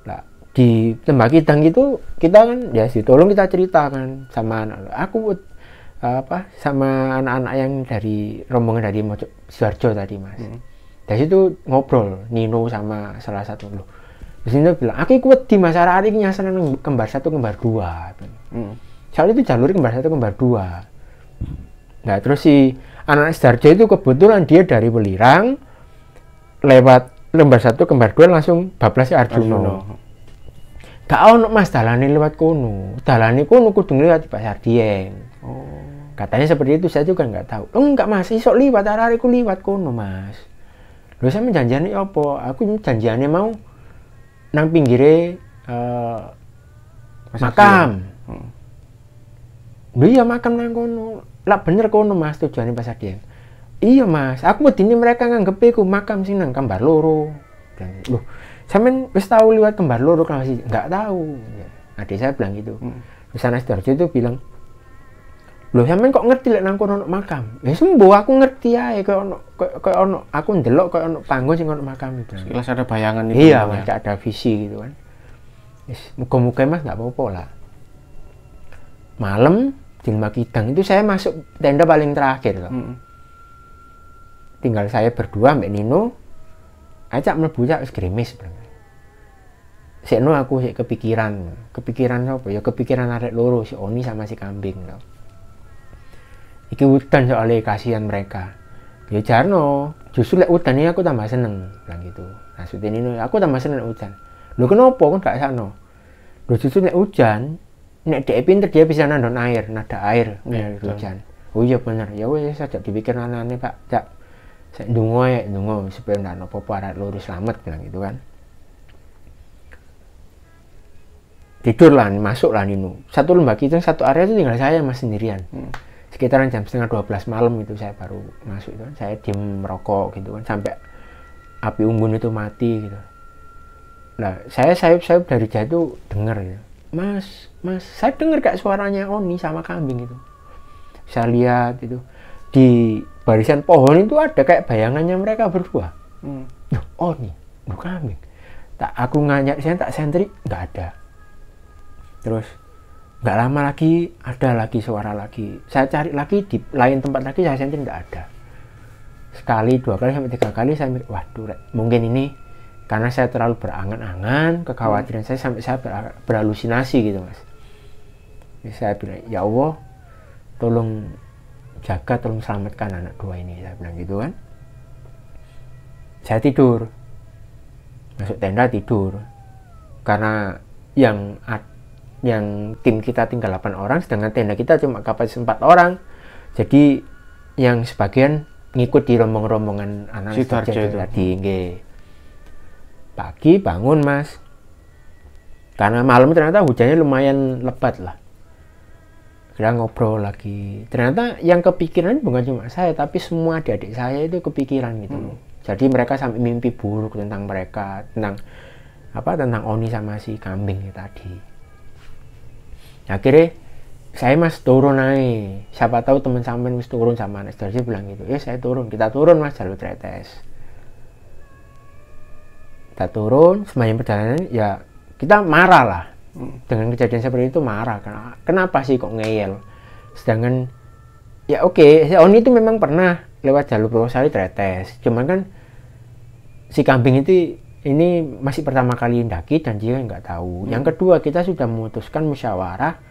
Nah, di Tembak Kidang itu kita kan ya ditolong, kita ceritakan sama aku sama anak-anak yang dari rombongan dari Sidoarjo tadi, Mas. Dari situ ngobrol Nino sama salah satu loh. Di sini bilang, aku ikut di masyarakat ini senang kembar 1 kembar 2. Soalnya itu jalur kembar 1 kembar 2. Nah, terus si anak Sidoarjo itu kebetulan dia dari Welirang lewat kembar 1 kembar 2 langsung bablas Arjuno. Gak ono Mas dalane lewat kono. Dalane kono kudu lewat Pasar Dieng. Katanya seperti itu, saya juga nggak tahu. Oh enggak Mas, isok liwat arek-arekku liwat kono Mas. Lho saya janjiane apa? Aku janjiane mau nang pinggire makam. Lho iya makam nang kono. Lah bener kono Mas tujuane Pasar Dieng. Iya Mas, aku wedine mereka nganggepe ku makam sing nang Kembar Loro. Loh, sampean wis tahu liwat Kembar Loro kan masih enggak tahu. Adik saya bilang gitu. Terus anak Sidoarjo itu bilang, "Loh, sampean kok ngerti lek nang kono ono makam?" Ya sembuh aku ngerti ae koyo ono aku ndelok koyo ono panggon sing ono makam itu. Sekilas ada bayangan itu. Iya, Mas, ada visi gitu kan. Wis muga-muga Mas enggak apa-apa lah. Malam di Tembak Kidang itu saya masuk tenda paling terakhir loh. Tinggal saya berdua Mbak Nino, ajak mlebu wis gerimis sebenarnya. Sekno aku sik kepikiran apa ya, kepikiran arek loro, si Oni sama si Kambing loh. Iki udan soalnya kasihan mereka. Ya jarno, justru lek udan ini aku tambah seneng bilang gitu. Maksudnya Nino, aku tambah seneng udan. Lho kenapa kan gak sano? Lho justru lek hujan, nek dhek pinter dia bisa nandon air, nada air hujan. Oh iya bener, ya wis aja dipikir anane Pak, Cak. Saya ndonga supaya ndak apa-apa arek loro selamat bilang gitu kan. Tidur lah, masuk lah Nino. Satu Tembak Kidang, satu area itu tinggal saya Mas sendirian. Sekitaran jam 11:30 malam itu saya baru masuk itu kan. Saya diem merokok gitu kan sampai api unggun itu mati gitu. Nah, saya sayup-sayup dari jauh dengar ya. Mas, saya dengar kayak suaranya Oni sama Kambing itu. Saya lihat itu di barisan pohon itu ada kayak bayangannya mereka berdua. Duh, Oni, duh Kambing. Aku ngajak saya tak sentri, nggak ada. Terus nggak lama lagi ada lagi suara lagi. Saya cari lagi di lain tempat lagi, saya sentri nggak ada. Sekali, 2 kali sampai 3 kali saya mikir, waduh, mungkin ini karena saya terlalu berangan-angan, kekhawatiran saya sampai saya berhalusinasi gitu Mas. Jadi saya bilang, ya Allah, tolong jaga, tolong selamatkan anak 2 ini, saya bilang gitu kan. Saya tidur, masuk tenda tidur, karena yang tim kita tinggal 8 orang, sedangkan tenda kita cuma kapasitas 4 orang. Jadi yang sebagian ngikut di rombongan anak Sidoarjo itu tadi. Pagi bangun Mas, karena malam ternyata hujannya lumayan lebat lah. Kita ngobrol lagi. Ternyata yang kepikiran bukan cuma saya, tapi semua adik-adik saya itu kepikiran gitu loh. Jadi mereka sampai mimpi buruk tentang mereka, tentang Oni sama si Kambing tadi. Akhirnya saya Mas turun naik. Siapa tahu teman sampean wis turun sama anak Sidoarjo bilang gitu. Ya saya turun, kita turun Mas jalur Tretes. Kita turun, sepanjang perjalanan ya kita marah lah. Dengan kejadian seperti itu marah. Kenapa sih kok ngeyel? Sedangkan ya oke, si Oni itu memang pernah lewat jalur Purwosari Tretes. Cuman kan si Kambing itu ini masih pertama kali ndaki dan dia nggak tahu. Yang kedua, kita sudah memutuskan musyawarah,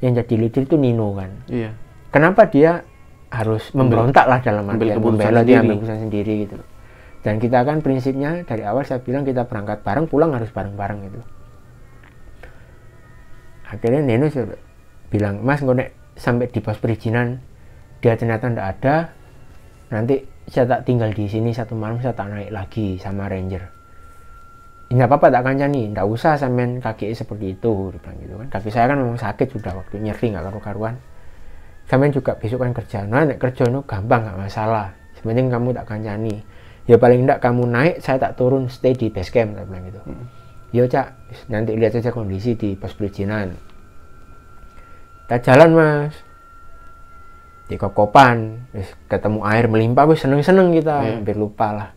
yang jadi leader itu Nino kan. Iya. Kenapa dia harus memberontak lah dalam artian membela, dia ambil keputusan sendiri gitu. Dan kita kan prinsipnya dari awal saya bilang kita berangkat bareng, pulang harus bareng-bareng gitu. Akhirnya Nino bilang, Mas ngonek sampai di pos perizinan dia ternyata nggak ada, nanti saya tak tinggal di sini 1 malam, saya tak naik lagi sama ranger. nggak apa-apa tak kancani, nggak usah sampean kaki seperti itu, dia bilang gitu kan. Kaki saya kan memang sakit sudah waktu nyeri nggak karu-karuan. Sampean juga besok kan kerja, nah kerja itu gampang nggak masalah, sepenting kamu tak kancani. Ya paling enggak kamu naik, saya tak turun, stay di base camp, saya bilang gitu. Yo cak, nanti lihat saja kondisi di pos perizinan. Kita jalan mas, di kop-kopan, ketemu air melimpah, wis seneng-seneng kita, hampir lupa lah.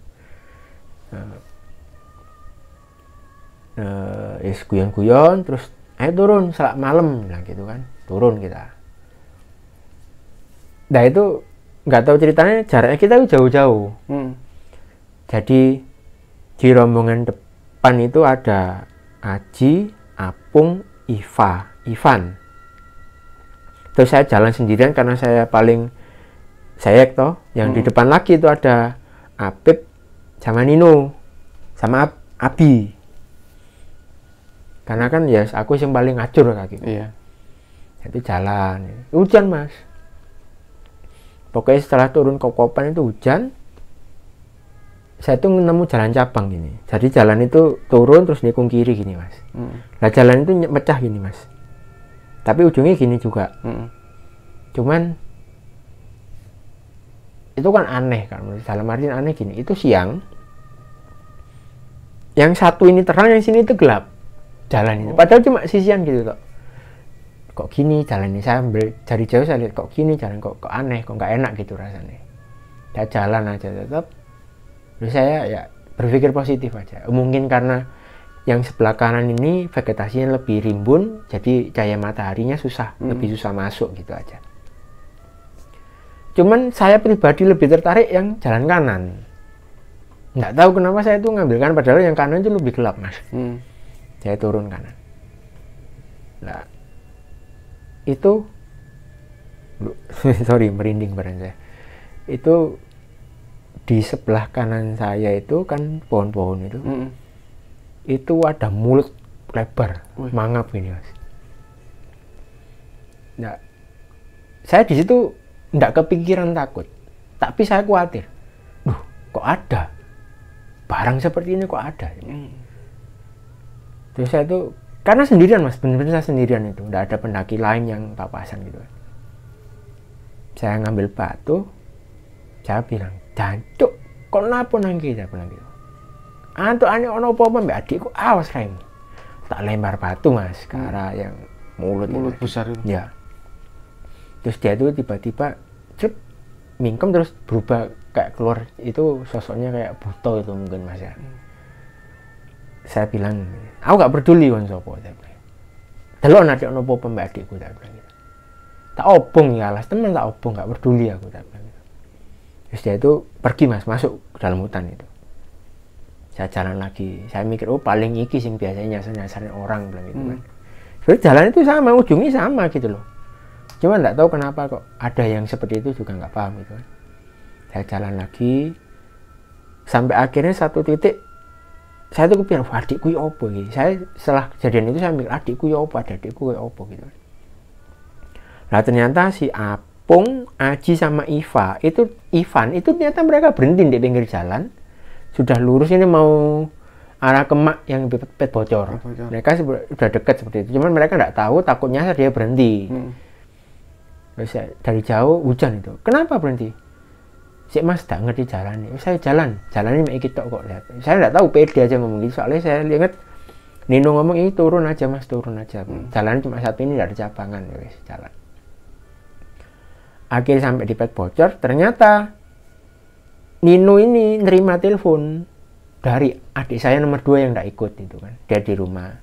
Guyon-guyon, terus ayo turun, selak malam, bilang gitu kan, turun kita. Nah itu nggak tahu ceritanya, jaraknya kita jauh-jauh. Jadi di rombongan depan itu ada Aji, Apung, Ivan. Terus saya jalan sendirian karena saya paling sayek toh. Yang di depan lagi itu ada Apip sama Nino sama Abi. Karena kan ya aku yang paling ngacur kaki. Iya. Jadi jalan. Hujan mas. Pokoknya setelah turun kop-kopan itu hujan. Saya tuh nemu jalan cabang gini. Jadi jalan itu turun terus nikung kiri gini mas. Nah jalan itu pecah gini mas. Tapi ujungnya gini juga. Cuman itu kan aneh kan. Dalam artian aneh gini. Itu siang. Yang satu ini terang, yang sini itu gelap. Jalan itu. Padahal cuma sisian gitu toh. Kok gini jalan ini. Saya ambil dari jauh saya lihat kok gini jalan kok aneh. Kok nggak enak gitu rasanya. Ya jalan aja tetap. Terus saya ya berpikir positif aja. Mungkin karena yang sebelah kanan ini vegetasinya lebih rimbun, jadi cahaya mataharinya lebih susah masuk gitu aja. Cuman saya pribadi lebih tertarik yang jalan kanan. Nggak tahu kenapa saya itu ngambil kanan, padahal yang kanan itu lebih gelap mas. Saya turun kanan. Nah, itu, sorry merinding badan saya. Itu di sebelah kanan saya itu kan pohon-pohon itu. Itu ada mulut lebar, mangap ini mas. Nah, saya di situ nggak kepikiran takut, tapi saya khawatir. Kok ada barang seperti ini kok ada? Terus saya tuh karena sendirian mas, benar-benar saya sendirian itu, nggak ada pendaki lain yang papasan gitu. Saya ngambil batu, saya bilang, jancuk, kok napo nangki? Saya bilang gitu. Antuk ane ono apa-apa mbak adikku, awas kayak tak lempar batu mas ke arah yang mulut besar itu. Ya. Terus dia tuh tiba-tiba cep mingkem terus berubah kayak keluar itu sosoknya kayak buto itu mungkin mas ya. Saya bilang, aku gak peduli kan sopo. Delok nanti ono apa-apa mbak adikku, saya bilang gitu. Tak obong ya alas temen tak obong, gak peduli aku, saya bilang gitu. Terus dia itu pergi mas, masuk ke dalam hutan itu. Saya jalan lagi, saya mikir paling iki sing biasanya nyasar-nyasarin orang bilang gitu kan. Sebenarnya jalan itu sama, ujungnya sama gitu loh. Cuma nggak tahu kenapa kok ada yang seperti itu juga nggak paham gitu kan. Saya jalan lagi sampai akhirnya satu titik saya tuh kepikiran, adikku ya opo gitu. Saya setelah kejadian itu saya mikir adikku ya opo, adikku ya opo gitu. Nah ternyata si Apung, Aji sama Ivan itu ternyata mereka berhenti di pinggir jalan. Sudah lurus ini mau arah Kemak yang pet bocor. Mereka sudah dekat seperti itu. Cuman mereka nggak tahu, takutnya dia berhenti. Terus dari jauh hujan itu. Kenapa berhenti? Si mas tak ngerti jalan. Saya jalannya mek iki tok kok. Saya nggak tahu pede aja ngomong gitu. Soalnya saya lihat Nino ngomong ini turun aja mas, turun aja. Jalan cuma satu ini, nggak ada cabangan. Wes jalan. Akhirnya sampai di pet bocor. Ternyata Nino ini nerima telepon dari adik saya nomor 2 yang nggak ikut itu kan, dia di rumah.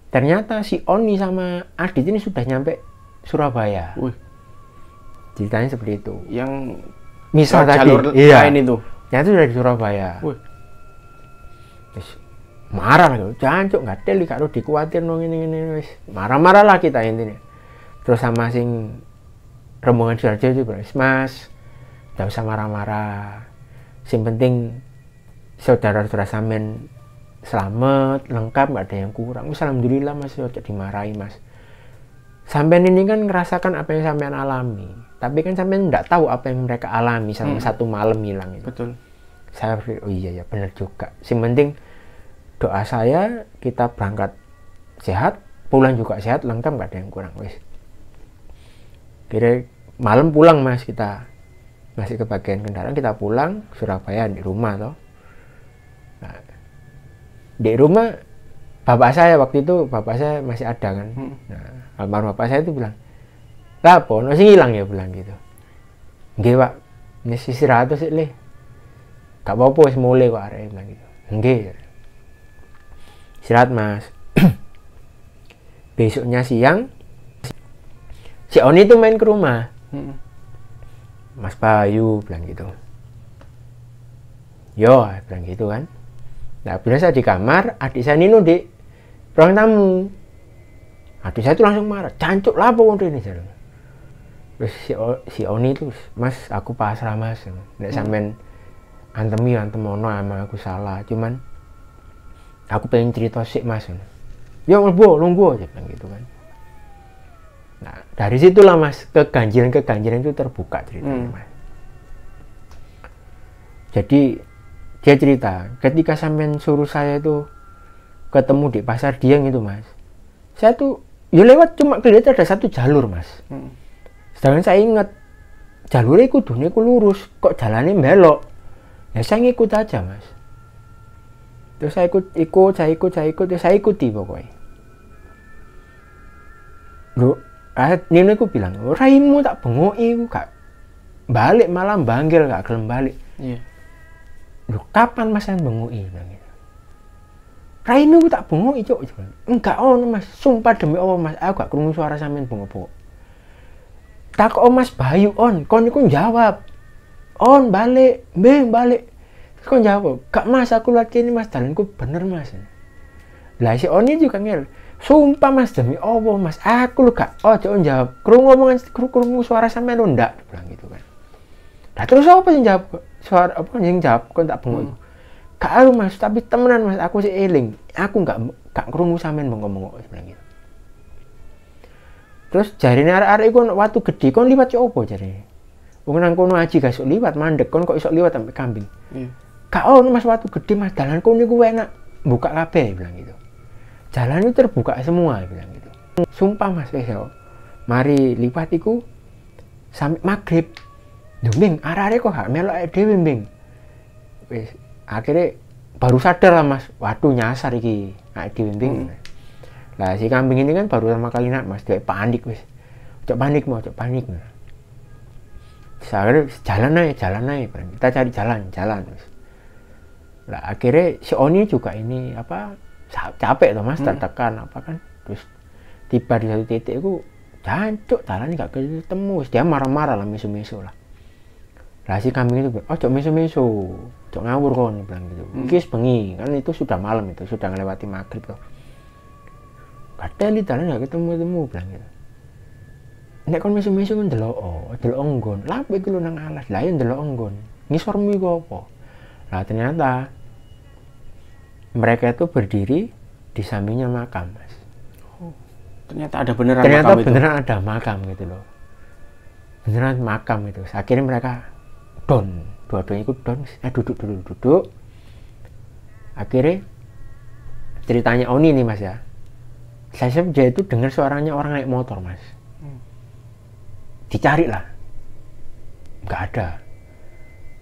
Ternyata si Oni sama Adit ini sudah nyampe Surabaya. Ceritanya seperti itu. Yang misal tadi, lain itu. Ternyata sudah di Surabaya. Terus marah lah, jancuk nggak teli karo dikuatir nong ini wis. Marah-marah lah kita intinya. Terus sama sing rombongan Sidoarjo itu bilang, mas, nggak usah marah-marah. Yang penting saudara-saudara sampean selamat, lengkap, nggak ada yang kurang. Alhamdulillah mas, tidak dimarahi mas. Sampean ini kan ngerasakan apa yang sampean alami, tapi kan sampean nggak tahu apa yang mereka alami sampai satu malam hilang itu. Betul. Saya pikir, oh iya ya benar juga. Yang penting doa saya kita berangkat sehat, pulang juga sehat, lengkap, nggak ada yang kurang. Wis kira malam pulang mas, kita masih kebagian kendaraan, kita pulang Surabaya di rumah toh. Nah, di rumah bapak saya waktu itu, bapak saya masih ada kan. Nah, almarhum bapak saya itu bilang, lah apa masih hilang ya, bilang gitu. Nggih pak, ini istirahat sih le, gak apa-apa wis mulai kok arek, bilang gitu. Nggih, istirahat mas. Besoknya siang si Oni itu main ke rumah. Mas Bayu bilang gitu. Yo, bilang gitu kan. Nah, bila saya di kamar, adik saya Nino di ruang tamu. Adik saya itu langsung marah, cancuk lah apa ini. Terus si Oni itu, mas aku pasrah mas, nek sampean antemi antemono emang aku salah, cuman aku pengen cerita sih mas. Ya lungguh aja bilang gitu kan. Nah dari situlah mas keganjilan itu terbuka ceritanya mas. Jadi dia cerita ketika sampean suruh saya itu ketemu di pasar Dieng itu mas, saya tuh ya lewat cuma kelihatan ada satu jalur mas. Sedangkan saya ingat jalurnya kudunya lurus, kok jalannya belok. Ya saya ngikut aja mas. Terus saya saya ikuti pokoknya. Loh, Nino itu bilang, raimu tak bengoki, gak balik malah banggil, gak gelem balik. Iya. Loh, kapan mas saya bengoki? Raimu tak bengoki, cok. Enggak mas, sumpah demi Allah mas, aku gak krungu suara sampean bengok-bengok. Tak mas Bayu on, kon iku jawab. On balik, balik. Kok jawab, gak mas aku lihat ini mas, jalanku bener mas. Lah si Oni juga ngel, sumpah mas demi Allah mas, aku lu gak, jangan jawab, krungu suara sampean lo ndak, bilang gitu kan. Nah terus apa yang jawab, suara apa yang jawab, kok tak bengok. Gak alu mas, tapi temenan mas, aku sih eling, aku gak krungu sampean bengok-bengok, bilang gitu. Terus jarine arek-arek iku watu gede, kon liwat yo opo jarine. Wong nang kono aji gak iso liwat, mandek kon kok iso liwat sampai kambing. Iya. Kak mas watu gede mas, jalan kono niku enak, buka kabeh bilang gitu. Jalan itu terbuka semua bilang gitu. Sumpah mas wis yo. Mari liwat iku sampai maghrib. Lho Bing, arek-arek kok gak melok dhewe Bing. Wis akhirnya baru sadar lah mas, waduh nyasar iki arek dhewe Bing. Lah si kambing ini kan baru pertama kali nak mas, dia panik wis. Cok panik. Saya jalan aja, kita cari jalan. Lah akhirnya si Oni juga ini apa capek tuh mas, tertekan apa kan, terus tiba di satu titik itu jancuk jalan nggak ketemu, dia marah-marah lah, mesu-mesu lah. Lah si kambing itu bilang, cok mesu-mesu, cok ngawur kon, bilang gitu. Kis bengi kan itu sudah malam, itu sudah melewati maghrib tuh. Kateli jalan nggak ketemu, bilang gitu. Nek kon mesu-mesu kan delok enggon. Lah apa iku nang alas. Lah ya delok enggon. Ngisormu iku apa? Lah ternyata mereka itu berdiri di sampingnya makam, Mas. Oh, ternyata ada beneran makam itu. Beneran ada makam gitu loh. Beneran makam itu. Akhirnya mereka down. Dua-duanya ikut down. Duduk. Akhirnya ceritanya Oni nih, Mas ya. Saya itu dengar suaranya orang naik motor, Mas. Dicari lah, nggak ada.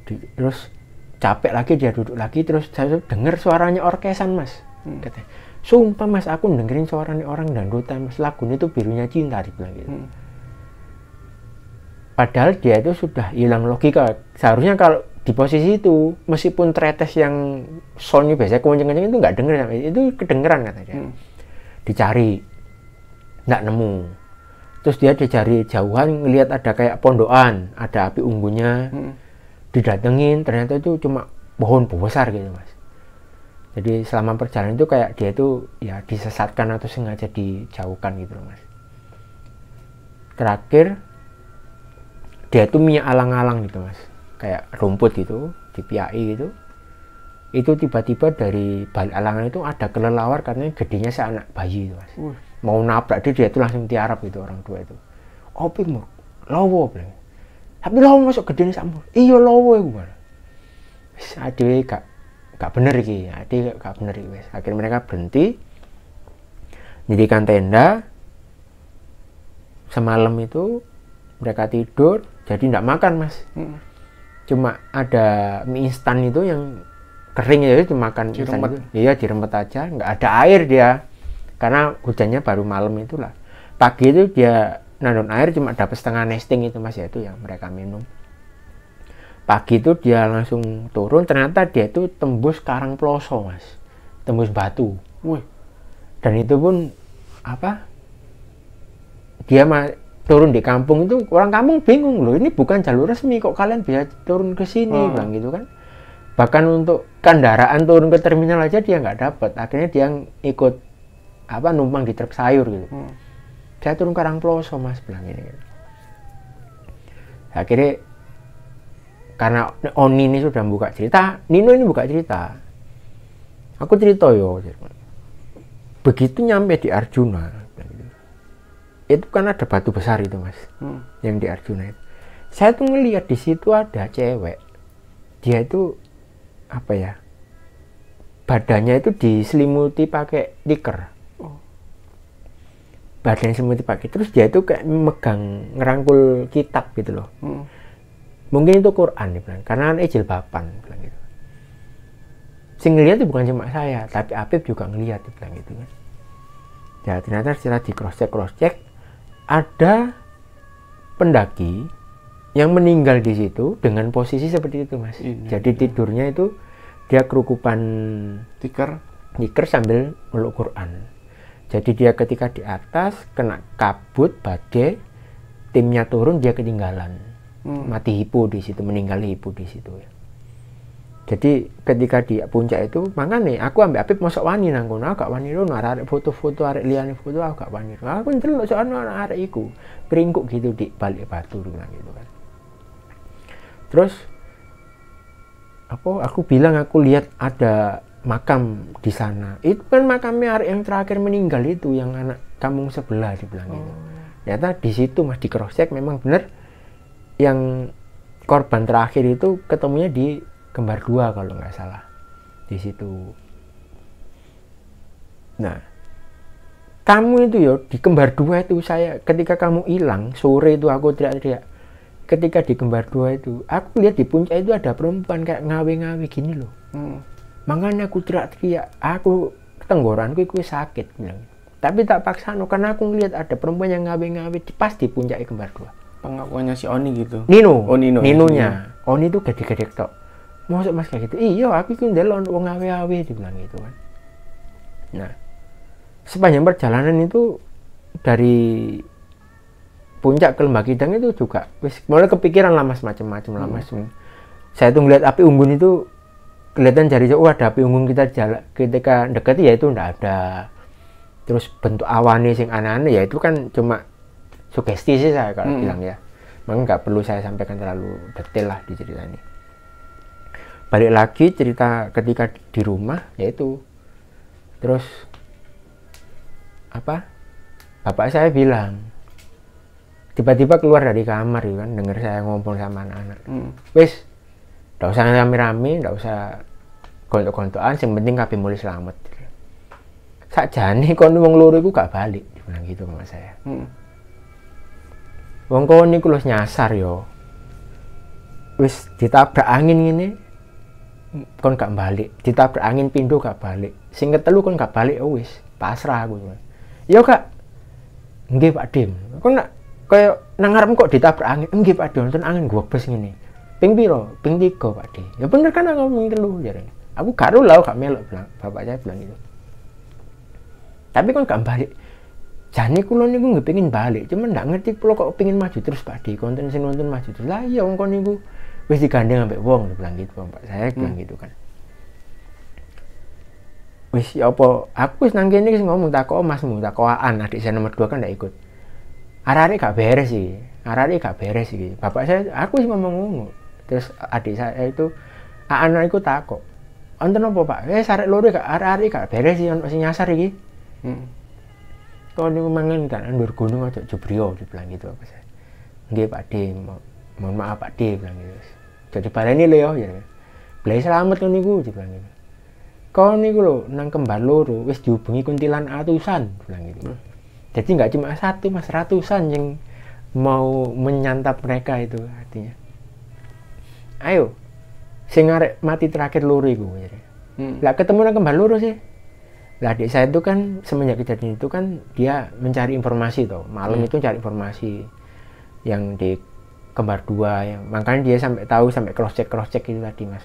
Terus capek lagi, dia duduk lagi, terus saya dengar suaranya orkesan, Mas. Katanya, sumpah Mas, aku dengerin suaranya orang dangdutan, Mas, lagunya itu Birunya Cinta, dibilang gitu. Padahal dia itu sudah hilang logika. Seharusnya kalau di posisi itu, meskipun tretes yang soundnya biasanya kenceng-kenceng itu nggak denger, itu kedengeran katanya. Dicari, nggak nemu. Terus dia dicari jauhan, ngelihat ada kayak pondokan, ada api unggunya, didatengin, ternyata itu cuma pohon besar gitu, Mas. Jadi selama perjalanan itu kayak dia itu ya disesatkan atau sengaja dijauhkan gitu, Mas. Terakhir dia itu minyak alang-alang gitu, Mas, kayak rumput gitu, dipiai gitu. Itu tiba-tiba dari balik alangan itu ada kelelawar, katanya gedenya seanak bayi itu, Mas. Mau nabrak dia itu langsung tiarap gitu orang tua itu. Opi mau lowo bilang. Tapi lowo masuk gedenya sama. Iya lowo itu, Mas. Adewe gak gak bener iki, gak bener iki wes. Akhirnya mereka berhenti, dirikan tenda. Semalam itu mereka tidur, jadi nggak makan mas. Cuma ada mie instan itu yang kering ya, itu makan instan itu. Iya dirempet aja, nggak ada air dia, karena hujannya baru malam itulah. Pagi itu dia nandur air cuma dapat setengah nesting itu mas ya, itu yang mereka minum. Pagi itu dia langsung turun, ternyata dia itu tembus Karang Ploso mas, tembus Batu. Dan itu pun apa? Dia turun di kampung itu, orang kampung bingung loh, ini bukan jalur resmi kok kalian bisa turun ke sini, bilang gitu kan. Bahkan untuk kendaraan turun ke terminal aja dia nggak dapat. Akhirnya dia ikut apa numpang di truk sayur gitu. Saya turun Karang Ploso mas, bilang ini. Akhirnya karena Oni ini sudah buka cerita, Nino ini buka cerita. Aku cerita yo. Begitu nyampe di Arjuna, itu kan ada batu besar itu mas, yang di Arjuna itu. Saya tuh ngelihat di situ ada cewek, dia itu apa ya, badannya itu diselimuti pakai tikar, badannya diselimuti pakai, terus dia itu kayak megang ngerangkul kitab gitu loh. Mungkin itu Quran dia bilang, karena anaknya jilbaban bilang gitu. Sing ngelihat itu bukan cuma saya, tapi Apip juga ngelihat dia bilang gitu kan. Ya ternyata setelah di cross check ada pendaki yang meninggal di situ dengan posisi seperti itu mas. Jadi tidurnya itu dia kerukupan tikar sambil meluk Quran. Jadi dia ketika di atas kena kabut badai, timnya turun dia ketinggalan, mati hipo di situ, meninggal hipo di situ ya. Jadi ketika di puncak itu, makanya aku ambil Apip masuk wani nang kono, gak wani lo arek foto-foto arek liyane foto aku gak wani. Aku ndelok soalnya arek iku beringkuk gitu di balik batu bilang gitu kan. Terus aku bilang aku lihat ada makam di sana. Itu kan makamnya arek yang terakhir meninggal itu, yang anak kampung sebelah dibilang gitu. Ternyata di situ mas, di cross check memang benar yang korban terakhir itu ketemunya di Kembar 2 kalau nggak salah di situ. Nah, kamu itu ya di Kembar 2 itu, saya ketika kamu hilang sore itu aku teriak-teriak. Ketika di Kembar 2 itu aku lihat di puncak itu ada perempuan kayak ngawe-ngawe gini loh. Makanya aku teriak-teriak, aku tenggorokanku itu sakit bilang. Tapi tak paksa karena aku ngelihat ada perempuan yang ngawe-ngawe pas di puncak Kembar 2. Pengakuannya si Oni gitu. Nino. Oh Nino. Ninonya. Oni itu gede-gede tok. Masuk mas kayak gitu, iya aku itu ndelok wong awe-awe dibilang gitu kan. Nah, sepanjang perjalanan itu dari puncak ke Lembah Kidang itu juga mulai kepikiran lah mas, macam-macam lah mas. Saya tuh ngeliat api unggun itu kelihatan dari jauh, ada api unggun kita jalan ketika dekati ya itu ndak ada. Terus bentuk awannya sing aneh-aneh ya itu kan cuma sugesti sih saya kalau bilang ya. Memang nggak perlu saya sampaikan terlalu detail lah di cerita ini. Balik lagi cerita ketika di rumah yaitu, terus apa, bapak saya bilang tiba-tiba keluar dari kamar ya kan, dengar saya ngomong sama anak-anak. Wis nggak usah rame-rame, nggak usah gontok-gontokan, yang penting kabeh mulai selamat. Sakjane kon wong loro iku gak balik, dibilang gitu sama saya. Wong kon niku lho nyasar yo, wis ditabrak angin ngene kon gak balik, ditabrak angin pindho gak balik, sing ketelu kon gak balik wis pasrah aku. Ya kak, nggih Pak Dim, kon nak kaya nang ngarep kok ditabrak angin, nggih Pak Dim, wonten angin gobes ngene. Ping piro? Ping 3 Pak Dim. Ya bener kan aku ngomong 3 jarene. Aku gak ro gak melok bilang, bapak saya bilang gitu. Tapi kon gak balik. Jane kula niku nggih pengin balik, cuman ndak ngerti kula kok pengin maju terus Pak Dim, konten sing nonton maju terus. Lah iya wong kon niku wis digandeng ambek wong, bilang gitu bapak saya bilang gitu kan. Wis ya apa aku wis nang kene wis ngomong takok masmu, takokan adik saya nomor 2 kan ndak ikut. Arek-arek gak beres sih. Arek-arek gak beres iki. Bapak saya aku wis ngomong ngono. Terus adik saya itu anak iku takok. Wonten apa Pak? Arek loro gak arek-arek gak beres sih ono sing nyasar iki. Kok niku mangan kan ndur gunung aja jebrio dibilang gitu bapak saya. Nggih Pak D, mohon maaf Pak D bilang gitu. Jadi baleni lho ya. Blai selamat kan niku dibilang gitu. kau niku lho nang kembar loro wis dihubungi kuntilan atusan bilang gitu. Jadi nggak cuma satu mas, ratusan yang mau menyantap mereka itu artinya. Ayo, sing arek mati terakhir loro iku. Lah ketemu nang kembar loro sih. Lah adik saya itu kan semenjak kejadian itu kan dia mencari informasi toh. Malam itu cari informasi yang di kembar dua ya. Makanya dia sampai tahu sampai cross check itu tadi mas.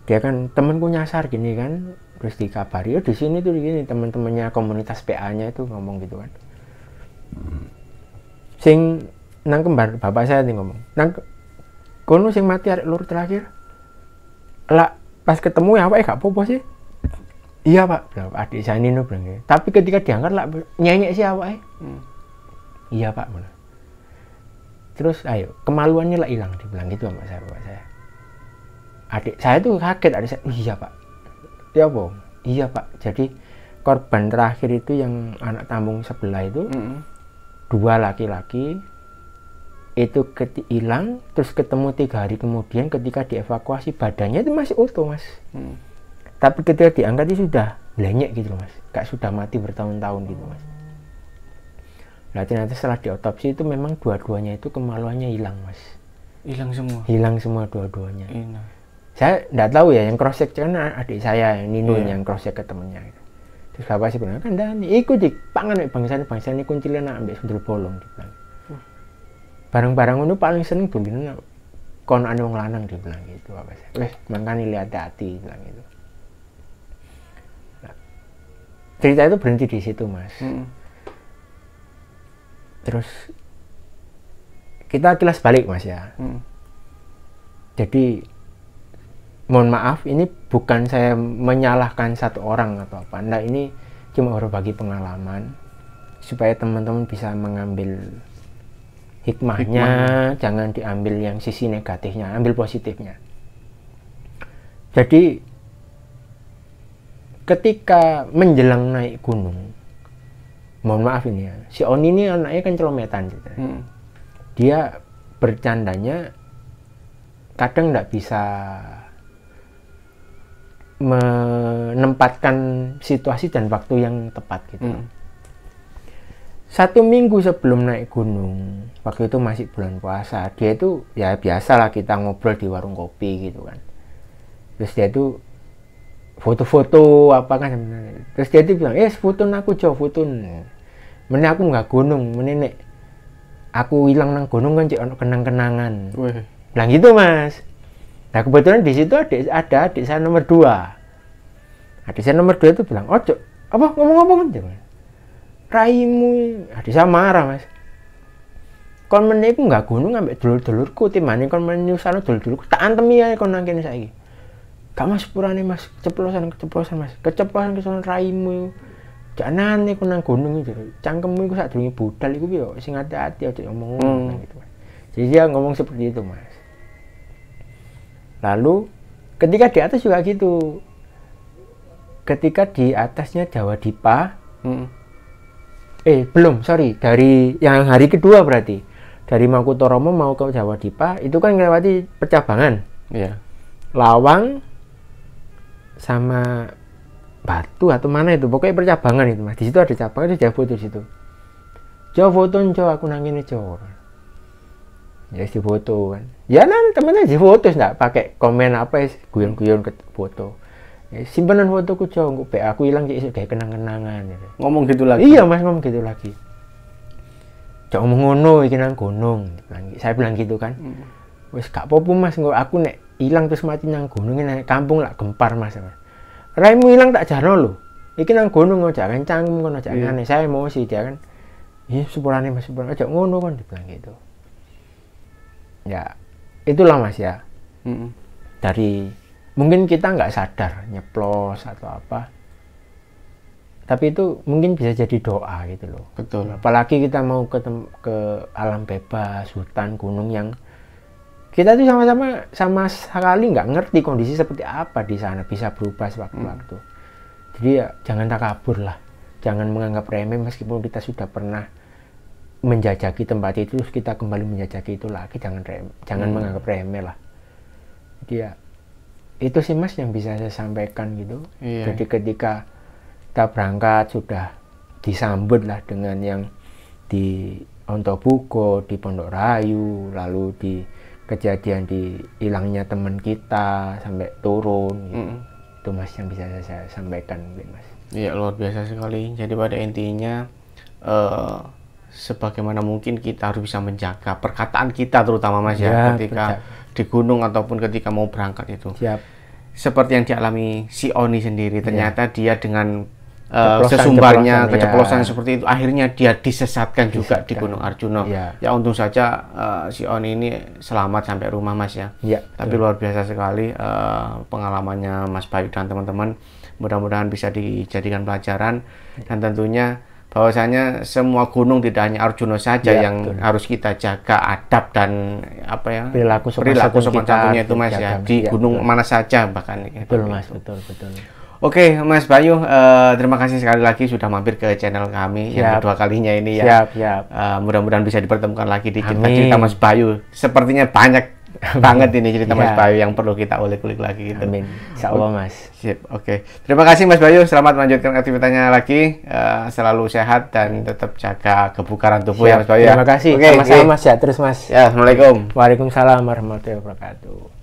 Dia kan temenku nyasar gini kan, terus dikabari, oh di sini tuh gini teman-temannya komunitas PA-nya itu ngomong gitu kan. Sing nang kembar bapak saya nih ngomong, nang kono sing mati arek lur terakhir. Lah pas ketemu ya apa gak apa-apa sih? Iya pak, adik saya Nino bilang gitu. Tapi ketika diangkat lah nyenyek sih awake. Iya pak, mana? Terus ayo kemaluannya lah hilang, dibilang gitu sama saya bapak saya. Adik saya tuh kaget, adik saya, iya pak, dia apa? Iya pak, jadi korban terakhir itu yang anak tampung sebelah itu, dua laki-laki, itu hilang, terus ketemu 3 hari kemudian ketika dievakuasi badannya itu masih utuh mas. Tapi ketika diangkat itu sudah blenyek gitu mas, gak sudah mati bertahun-tahun gitu mas. Nah ternyata setelah diotopsi itu memang dua-duanya itu kemaluannya hilang mas. Hilang semua? Hilang semua dua-duanya. Saya nggak tahu ya, yang cross check kan adik saya yang Nino yang cross check ke temennya gitu. Terus bapak sih bilang kan dan ikut di pangan bangsa ini kuntilan ambil sundel bolong dibilang. Barang-barang itu paling seneng dulu kon ane wong lanang dibilang gitu bapak saya. Wes makanya lihat hati bilang gitu. Nah, cerita itu berhenti di situ mas. Terus kita kilas balik mas ya. Jadi mohon maaf, ini bukan saya menyalahkan satu orang atau apa. Nah, ini cuma berbagi pengalaman supaya teman-teman bisa mengambil hikmahnya, jangan diambil yang sisi negatifnya, ambil positifnya. Jadi ketika menjelang naik gunung, mohon maaf ini ya, si Oni ini anaknya kan celometan gitu. Dia bercandanya kadang nggak bisa menempatkan situasi dan waktu yang tepat gitu. 1 minggu sebelum naik gunung, waktu itu masih bulan puasa, dia itu ya biasalah kita ngobrol di warung kopi gitu kan. Terus dia itu foto-foto apa kan sebenarnya. Terus dia itu bilang, foto aku jauh foto. Mene aku nggak gunung, mene aku hilang nang gunung kan cek ono kenang-kenangan. Bilang gitu mas. Nah kebetulan di situ ada adik saya nomor 2. Adik saya nomor 2 itu bilang, ojo, apa ngomong-ngomong kan? Raimu, adik saya marah mas. Kon meniku nggak gunung ambek dulur-dulurku, timane kon menyusano dulur-dulurku, tak antemi ae kon nang kene saiki. Gak mas purane mas, keceplosan mas, keceplosan raimu. Jangan kon nang gunung itu, cangkemmu iku sadurunge budal iku yo sing hati-hati aja ngomong gitu. Jadi dia ngomong seperti itu mas. Lalu ketika di atas juga gitu, ketika di atasnya Jawa Dipa, dari yang hari kedua berarti dari Mangkutoromo mau ke Jawa Dipa itu kan melewati percabangan, Lawang sama Batu atau mana itu, pokoknya percabangan itu mas. Di situ ada cabangan, itu dia foto di situ. Foto aku nangin Jo. Ya di foto kan. Ya nanti temennya di foto enggak pakai komen apa guyon-guyon ke foto. Ya, simpanan fotoku Jo, aku hilang jadi kayak kenang-kenangan gitu. Ngomong gitu lagi. Iya mas, ngomong gitu lagi. Cok ngomong ngono iki nang gunung. Saya bilang gitu kan. Wis gak apa-apa mas, aku nek hilang terus mati nang gunung nek kampung lah gempar mas. Raimu hilang tak jarno lho. Iki nang gunung aja kan cangkem kono aja ngene. Saya emosi dia kan. Ih sepurane mas, sepurane aja ngono kan dibilang gitu. Ya itulah mas ya. Dari mungkin kita nggak sadar nyeplos atau apa, tapi itu mungkin bisa jadi doa gitu loh. Betul. Apalagi kita mau ke alam bebas, hutan, gunung yang kita tuh sama sekali nggak ngerti kondisi seperti apa di sana, bisa berubah sewaktu-waktu. Jadi ya jangan takabur lah, jangan menganggap remeh meskipun kita sudah pernah menjajaki tempat itu, terus kita kembali menjajaki itu lagi, jangan menganggap remeh lah. Jadi ya itu sih Mas yang bisa saya sampaikan gitu. Iya. Jadi ketika kita berangkat sudah disambut lah dengan yang di Ontobuko, di Pondok Rayu, lalu di kejadian di hilangnya teman kita sampai turun gitu. Itu Mas yang bisa saya sampaikan mungkin Mas. Iya, luar biasa sekali. Jadi pada intinya sebagaimana mungkin kita harus bisa menjaga perkataan kita terutama Mas ya, ketika di gunung ataupun ketika mau berangkat itu. Siap. Seperti yang dialami si Oni sendiri, ternyata dia dengan sesumbarnya keceplosan seperti itu, akhirnya dia disesatkan juga di Gunung Arjuna. Ya untung saja si Oni ini selamat sampai rumah Mas ya. Tapi luar biasa sekali pengalamannya Mas Bayu dan teman-teman. Mudah-mudahan bisa dijadikan pelajaran, dan tentunya bahwasanya semua gunung tidak hanya Arjuna saja yang harus kita jaga adab dan apa ya, perilaku sopan santunnya itu Mas ya, di gunung mana saja bahkan. Betul Mas, betul. Oke Mas Bayu, terima kasih sekali lagi sudah mampir ke channel kami yang kedua kalinya ini ya. Siap. Mudah-mudahan bisa dipertemukan lagi di cerita-cerita Mas Bayu. Sepertinya banyak banget ini cerita Mas Bayu yang perlu kita ulik-ulik lagi gitu. Amin. Insyaallah Mas. Sip. Oke. Terima kasih Mas Bayu. Selamat melanjutkan aktivitasnya lagi. Selalu sehat dan tetap jaga kebugaran tubuh ya Mas Bayu. Terima kasih. Sama-sama Mas ya. Terus Mas. Ya, Assalamualaikum. Waalaikumsalam warahmatullahi wabarakatuh.